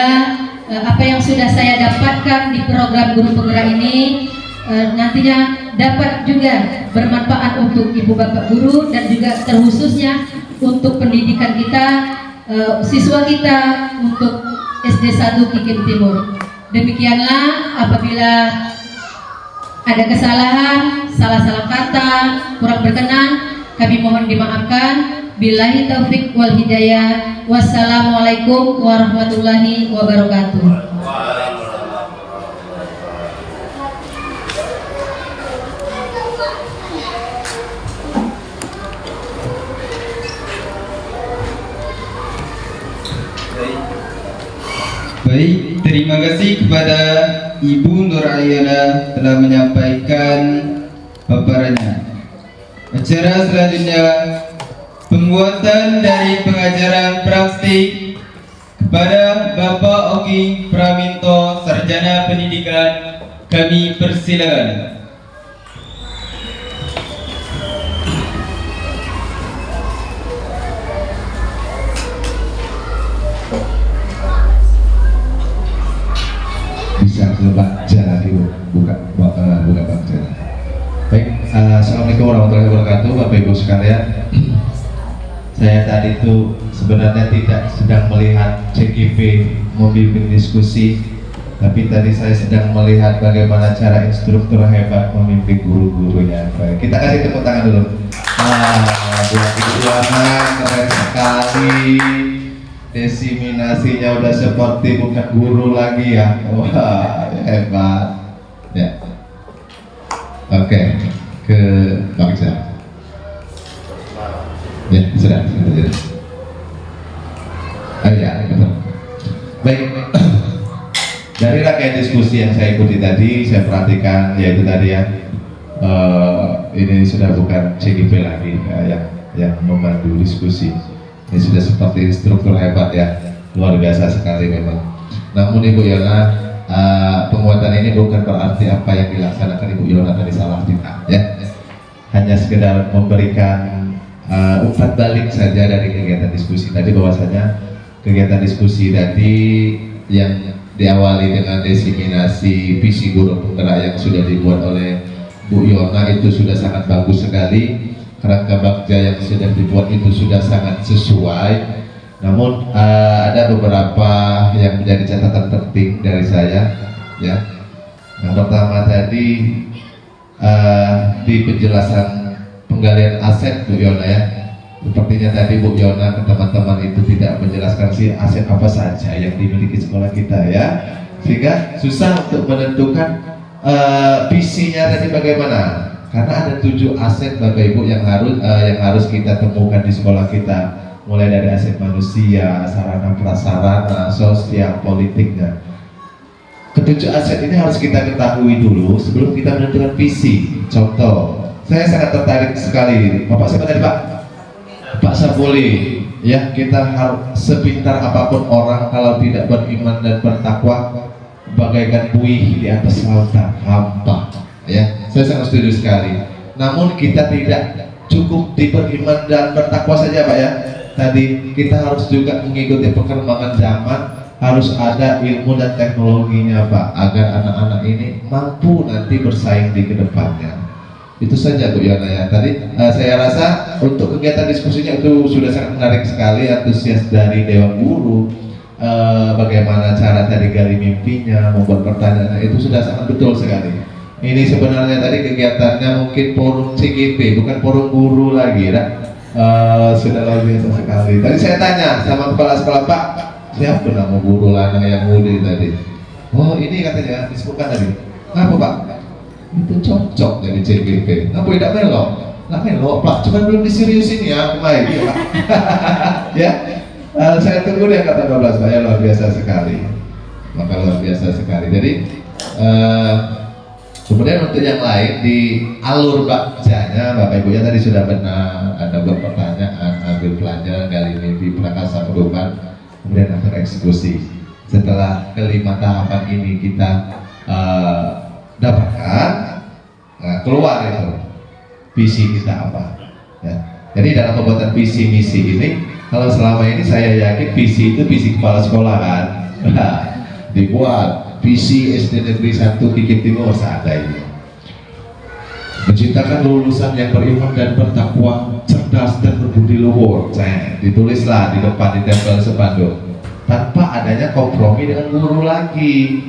apa yang sudah saya dapatkan di program guru penggerak ini nantinya dapat juga bermanfaat untuk ibu bapak guru dan juga terkhususnya untuk pendidikan kita, siswa kita untuk SD 1 Kikim Timur. Demikianlah, apabila ada kesalahan, salah-salah kata, kurang berkenan, kami mohon dimaafkan. Billahi taufik wal hidayah. Wassalamualaikum warahmatullahi wabarakatuh. Baik, terima kasih kepada Ibu Nur Ayana telah menyampaikan paparannya. Acara selanjutnya, penguatan dari pengajaran praktik kepada Bapak Ogi Praminto, Sarjana Pendidikan. Kami persilakan. Bisa kebaca Ibu, buka baca. Baik, assalamualaikum warahmatullahi wabarakatuh, Bapak Ibu sekalian. Saya tadi itu sebenarnya tidak sedang melihat CGP membimbing diskusi, tapi tadi saya sedang melihat bagaimana cara instruktur hebat membimbing guru-gurunya. Baik, kita kasih tepuk tangan dulu. Buat Ibu Joana, keren sekali. Desiminasinya udah seperti bukan guru lagi ya. Wah, hebat. Ya. Oke, ke Bang Iqbal. Ya, sudah. Ya, betul. Baik. Dari rangkaian diskusi yang saya ikuti tadi, saya perhatikan yaitu tadi ya, ini sudah bukan CGP lagi yang memandu diskusi. Ini sudah seperti instruktur hebat ya, luar biasa sekali memang. Namun Ibu Yona, penguatan ini bukan berarti apa yang dilaksanakan Ibu Yona tadi salah tidak ya. Hanya sekedar memberikan umpan balik saja dari kegiatan diskusi tadi, bahwasanya kegiatan diskusi tadi yang diawali dengan desiminasi visi guru penggerak yang sudah dibuat oleh Bu Yona itu sudah sangat bagus sekali. Kerangka bagja yang sudah dibuat itu sudah sangat sesuai. Namun ada beberapa yang menjadi catatan penting dari saya ya. Yang pertama tadi di penjelasan penggalian aset Bu Yona ya, sepertinya tadi Bu Yona ke teman-teman itu tidak menjelaskan sih aset apa saja yang dimiliki sekolah kita ya, sehingga susah untuk menentukan visinya tadi bagaimana. Karena ada 7 aset Bapak Ibu yang harus kita temukan di sekolah kita, mulai dari aset manusia, sarana prasarana, sosial, politiknya. Ketujuh aset ini harus kita ketahui dulu sebelum kita menentukan visi. Contoh, saya sangat tertarik sekali. Bapak siapa tadi Pak? Pak Sapuli. Ya, kita harus sepintar apapun orang kalau tidak beriman dan bertakwa, bagaikan buih di atas lautan hampa. Ya, saya sangat setuju sekali. Namun kita tidak cukup beriman dan bertakwa saja Pak ya. Tadi kita harus juga mengikuti perkembangan zaman, harus ada ilmu dan teknologinya Pak, agar anak-anak ini mampu nanti bersaing di kedepannya. Itu saja Bu Yona ya. Tadi saya rasa untuk kegiatan diskusinya itu sudah sangat menarik sekali, antusias dari Dewan Guru, bagaimana cara tadi gali mimpinya, membuat pertanyaan, itu sudah sangat betul sekali. Ini sebenarnya tadi kegiatannya mungkin forum CGP, bukan forum guru lagi ya. Sudah luar biasa sekali. Tadi saya tanya sama kepala sekolah, Pak, siapa nama guru lanang yang muda tadi? Oh ini katanya disebutkan tadi. Ngapa Pak? Itu cocok dari CGP. Ngapa tidak melok? Nggak melok Pak, cuma belum diseriusin ya kemarin ya Pak. Ya, saya tunggu dia kata 12 Pak, ya luar biasa sekali. Maka luar biasa sekali. Jadi kemudian untuk yang lain di alur bagjanya Bapak Ibu ya tadi sudah benar, ada pertanyaan, ambil pelajaran, gali mimpi, prakasa perubahan, kemudian akhir eksekusi. Setelah kelima tahapan ini kita dapatkan, keluar itu visi kita apa ya. Jadi dalam pembuatan visi misi ini, kalau selama ini saya yakin visi itu visi kepala sekolah kan. Dibuat visi SD Negeri 1 Kikit Timur saat ini menciptakan lulusan yang beriman dan bertakwa, cerdas dan berbudi luhur. Ditulislah di depan, ditempel spanduk tanpa adanya kompromi dengan guru lagi.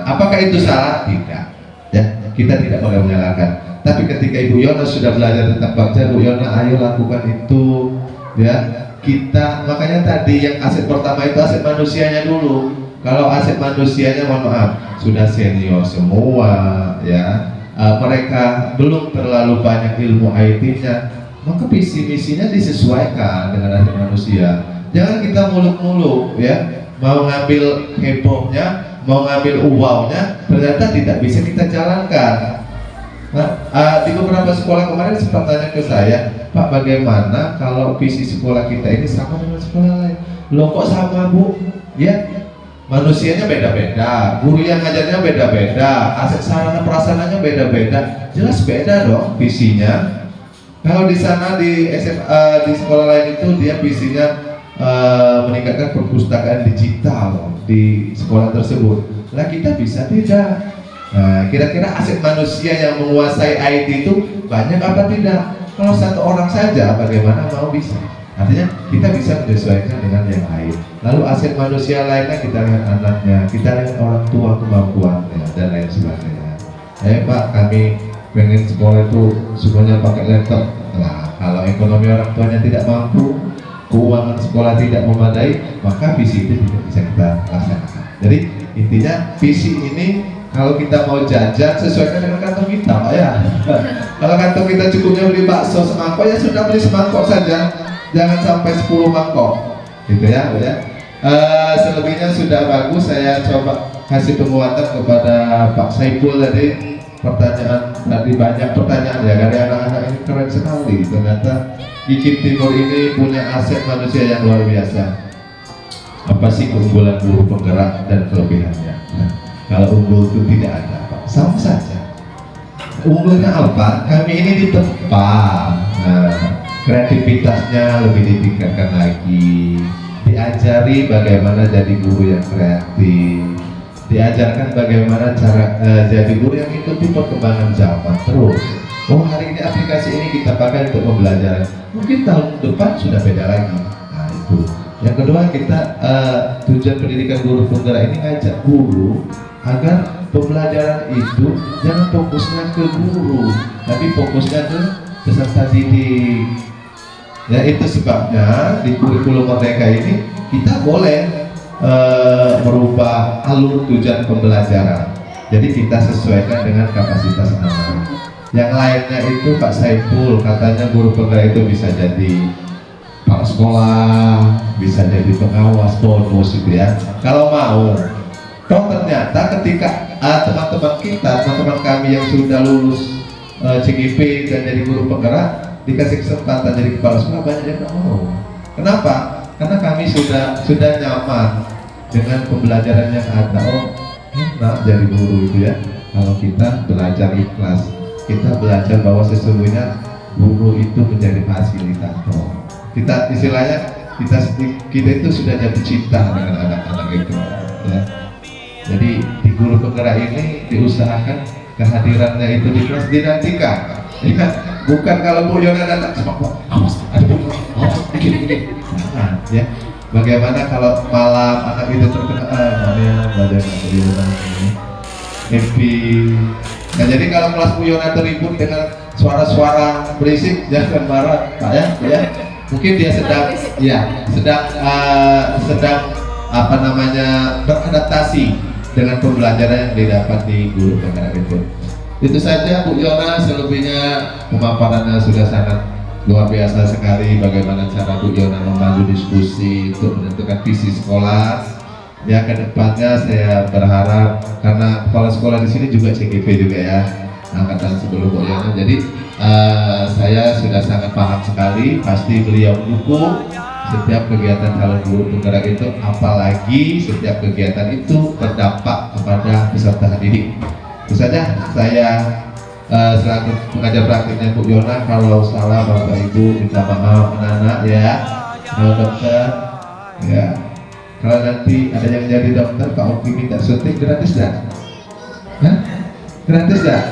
Apakah itu salah? Tidak ya, kita tidak boleh menyalahkan. Tapi ketika Ibu Yona sudah belajar tentang bagja, Bu Yona ayo lakukan itu ya. Kita makanya tadi yang aset pertama itu aset manusianya dulu. Kalau aset manusianya mohon maaf sudah senior semua ya, mereka belum terlalu banyak ilmu IT-nya, maka visi misinya disesuaikan dengan aset manusia. Jangan kita muluk-muluk ya, mau ngambil hebohnya, mau ngambil uwaunya, ternyata tidak bisa kita jalankan. Nah, di beberapa sekolah kemarin sempat tanya ke saya, Pak, bagaimana kalau visi sekolah kita ini sama dengan sekolah lain? Loh kok sama, Bu? Ya, manusianya beda-beda, guru yang ngajarnya beda-beda, aset sarana prasarananya beda-beda, jelas beda dong visinya. Kalau di sana di SMA, di sekolah lain itu dia visinya meningkatkan perpustakaan digital di sekolah tersebut. Lah kita bisa tidak. Nah, kira-kira aset manusia yang menguasai IT itu banyak apa tidak? Kalau satu orang saja, bagaimana mau bisa? Artinya kita bisa menyesuaikan dengan yang lain. Lalu aset manusia lainnya kita lihat anaknya, kita lihat orang tua kemampuannya dan lain sebagainya. Pak, kami pengen sekolah itu semuanya pakai laptop. Nah, kalau ekonomi orang tuanya tidak mampu, keuangan sekolah tidak memadai, maka visi itu tidak bisa kita laksanakan. Jadi intinya visi ini kalau kita mau jajan sesuaikan dengan kantong kita, Pak ya. Kalau kantong kita cukupnya beli bakso semangkok, ya sudah beli semangkok saja, jangan sampai 10 mangkok, gitu ya, ya. Selebihnya sudah bagus. Saya coba kasih penguatan kepada Pak Saiful tadi. Pertanyaan tadi banyak pertanyaan ya dari anak-anak ini, keren sekali. Ternyata Kikip Timur ini punya aset manusia yang luar biasa. Apa sih keunggulan guru penggerak dan kelebihannya? Nah, kalau unggul itu tidak ada, Pak, sama saja. Unggulnya apa? Kami ini ditempa, kreativitasnya lebih ditingkatkan lagi, diajari bagaimana jadi guru yang kreatif, diajarkan bagaimana cara jadi guru yang ikuti perkembangan zaman terus. Oh, hari ini aplikasi ini kita pakai untuk pembelajaran, mungkin tahun depan sudah beda lagi. Nah itu. Yang kedua, kita tujuan pendidikan guru penggerak ini ngajak guru agar pembelajaran itu jangan fokusnya ke guru, tapi fokusnya ke peserta didik. Ya, itu sebabnya di kurikulum Merdeka ini kita boleh merubah alur tujuan pembelajaran. Jadi kita sesuaikan dengan kapasitas anak. Yang lainnya itu Pak Saiful katanya guru penggerak itu bisa jadi kepala sekolah, bisa jadi pengawas, bonus gitu ya. Kalau mau. Toh ternyata ketika teman-teman kita, teman-teman kami yang sudah lulus CGP dan jadi guru penggerak dikasih kesempatan jadi kepala sekolah, banyak yang nggak mau. Kenapa? Karena kami sudah nyaman dengan pembelajaran yang ada. Oh, enak jadi guru itu ya. Kalau kita belajar ikhlas, kita belajar bahwa sesungguhnya guru itu menjadi fasilitator. Kita istilahnya kita itu sudah jatuh cinta dengan anak-anak itu. Ya. Jadi di guru penggerak ini diusahakan kehadirannya itu di kelas dinantikan. Ya, bukan kalau Bu Yona datang sepak awas, ada Bu, awas, gini. Nah, ya. Bagaimana kalau malam anak itu terkena mana belajar dari ini happy. Nah, jadi kalau kelas Bu Yona terribut dengan suara-suara berisik, jangan marah, Pak ya, ya. Mungkin dia sedang apa namanya beradaptasi dengan pembelajaran yang didapat di guru penggerak itu. Itu saja Bu Yona, selebihnya pemaparannya sudah sangat luar biasa sekali. Bagaimana cara Bu Yona memandu diskusi untuk menentukan visi sekolah. Ya, kedepannya saya berharap karena kepala sekolah di sini juga CGP juga ya, angkatan sebelum Bu Yona. Jadi saya sudah sangat paham sekali. Pasti beliau mendukung setiap kegiatan calon guru penggerak itu, apalagi setiap kegiatan itu berdampak kepada peserta didik. Itu saja saya selaku pengajar praktiknya Bu Yona. Kalau salah Bapak Ibu minta maaf, anak-anak ya. Kalau dokter ya, kalau nanti ada yang jadi dokter Pak Oki minta syuting gratis dah? Hah? Gratis dah?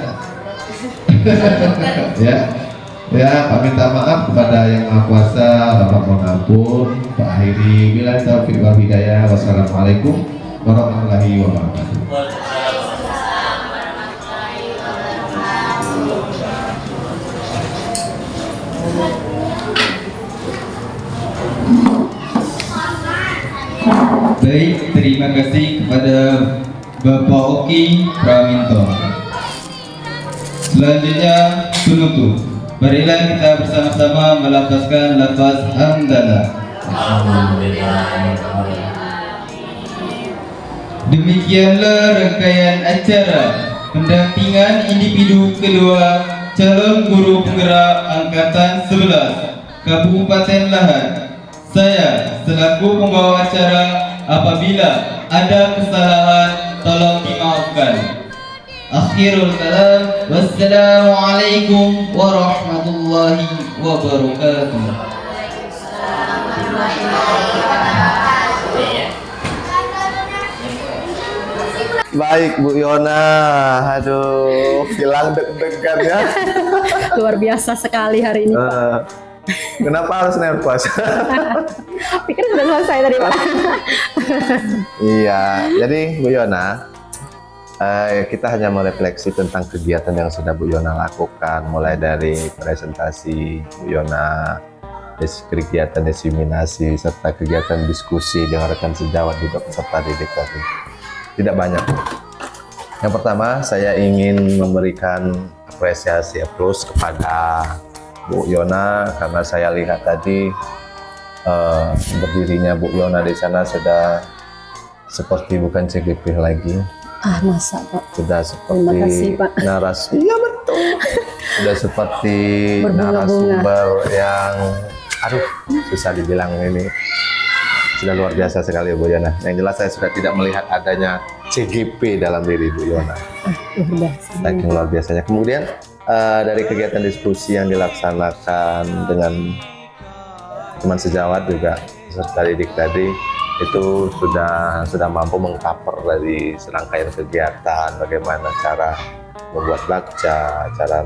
Ya, Pak minta maaf kepada yang Maha Kuasa, Bapak mohon ampun, Pak Hairi, billahi taufiq wal hidayah. Wassalamualaikum warahmatullahi wabarakatuh. Baik, terima kasih kepada Bapak Oki Praminto. Selanjutnya penutup. Marilah kita bersama-sama melafazkan lafaz hamdalah. Demikianlah rangkaian acara pendampingan individu kedua calon guru penggerak Angkatan 11 Kabupaten Lahad. Saya selaku pembawa acara, apabila ada kesalahan tolong dimaafkan. Akhirul kalam, wassalamualaikum warahmatullahi wabarakatuh. Baik Bu Yona, aduh, hilang deg-degan ya. Luar biasa sekali hari ini. Kenapa harus nervous? Pikir sudah selesai tadi Pak. Iya, jadi Bu Yona, kita hanya merefleksi tentang kegiatan yang sudah Bu Yona lakukan, mulai dari presentasi Bu Yona, kegiatan diseminasi, serta kegiatan diskusi dengan rekan sejawat juga peserta didik tadi. Tidak banyak. Yang pertama, saya ingin memberikan apresiasi plus kepada Bu Yona karena saya lihat tadi berdirinya Bu Yona di sana sudah seperti bukan CGP lagi. Masa Pak? Sudah Terima kasih, seperti Pak. narasi. Iya betul. Sudah seperti Berbunga-bunga. narasumber yang aduh susah dibilang ini. Sudah luar biasa sekali Bu Yona. Yang jelas saya sudah tidak melihat adanya CGP dalam diri Bu Yona. Saking luar biasanya. Kemudian dari kegiatan diskusi yang dilaksanakan dengan teman sejawat juga peserta didik tadi itu sudah mampu mengcover dari serangkaian kegiatan, bagaimana cara membuat bakca, cara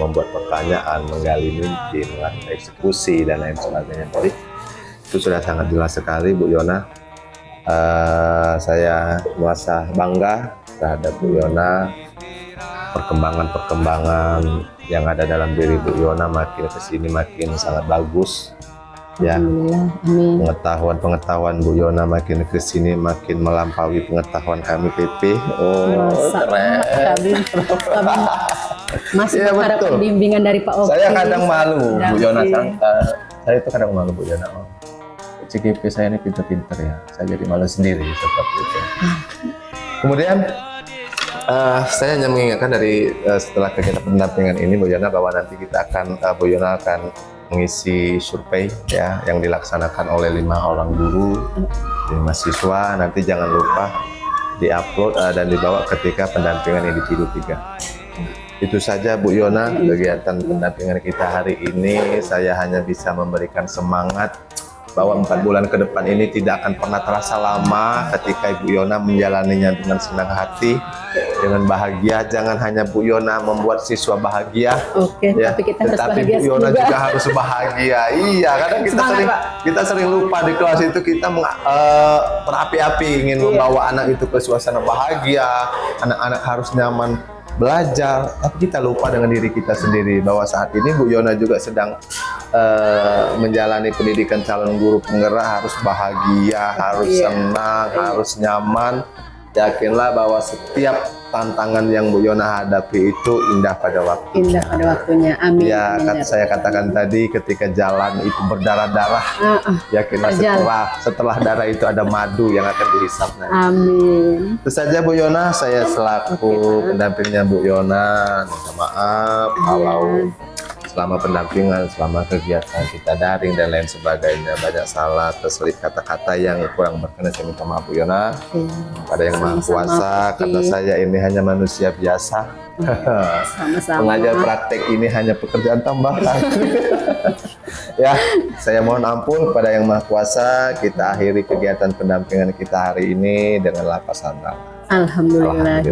membuat pertanyaan, menggali mimpi, melakukan eksekusi dan lain sebagainya. Jadi itu sudah sangat jelas sekali Bu Yona. Saya merasa bangga terhadap Bu Yona. Perkembangan yang ada dalam diri Bu Yona makin kesini makin sangat bagus. Ya, pengetahuan Bu Yona makin kesini makin melampaui pengetahuan kami PP. Oh, keren. Masih ya, mengharapkan betul. bimbingan dari Pak Oki. Saya kadang malu Bu Yona, saya itu kadang malu Bu Yona. CGP saya ini pinter-pinter ya, saya jadi malu sendiri seperti itu. Kemudian saya hanya mengingatkan dari setelah kegiatan pendampingan ini Bu Yona bahwa nanti kita akan Bu Yona akan mengisi survei ya yang dilaksanakan oleh 5 orang guru, 5 siswa. Nanti jangan lupa diupload dan dibawa ketika pendampingan individu 3. Itu saja Bu Yona kegiatan pendampingan kita hari ini. Saya hanya bisa memberikan semangat bahwa 4 bulan ke depan ini tidak akan pernah terasa lama ketika Ibu Yona menjalaninya dengan senang hati, dengan bahagia. Jangan hanya Bu Yona membuat siswa bahagia, ya, tapi kita harus tetapi bahagia Bu Yona juga. juga harus bahagia. Iya, kadang kita sering lupa di kelas itu kita berapi-api ingin membawa anak itu ke suasana bahagia, anak-anak harus nyaman belajar, tapi kita lupa dengan diri kita sendiri bahwa saat ini Bu Yona juga sedang menjalani pendidikan calon guru penggerak, harus bahagia, harus senang, harus nyaman. Yakinlah bahwa setiap tantangan yang Bu Yona hadapi itu indah pada waktunya. Indah pada waktunya. Amin. Ya, saya katakan tadi ketika jalan itu berdarah-darah, yakinlah setelah darah itu ada madu yang akan dihisap nanti. Amin. Itu saja Bu Yona, saya selaku pendampingnya Bu Yona, minta maaf kalau selama pendampingan, selama kegiatan kita daring dan lain sebagainya banyak salah, terselip kata-kata yang kurang berkenan. Saya minta maaf Bu Yona. Pada yang Maha Kuasa, karena saya ini hanya manusia biasa. Mengajar praktek ini hanya pekerjaan tambahan. Ya, saya mohon ampun kepada yang Maha Kuasa. Kita akhiri kegiatan pendampingan kita hari ini dengan lapasan tangan. Alhamdulillah.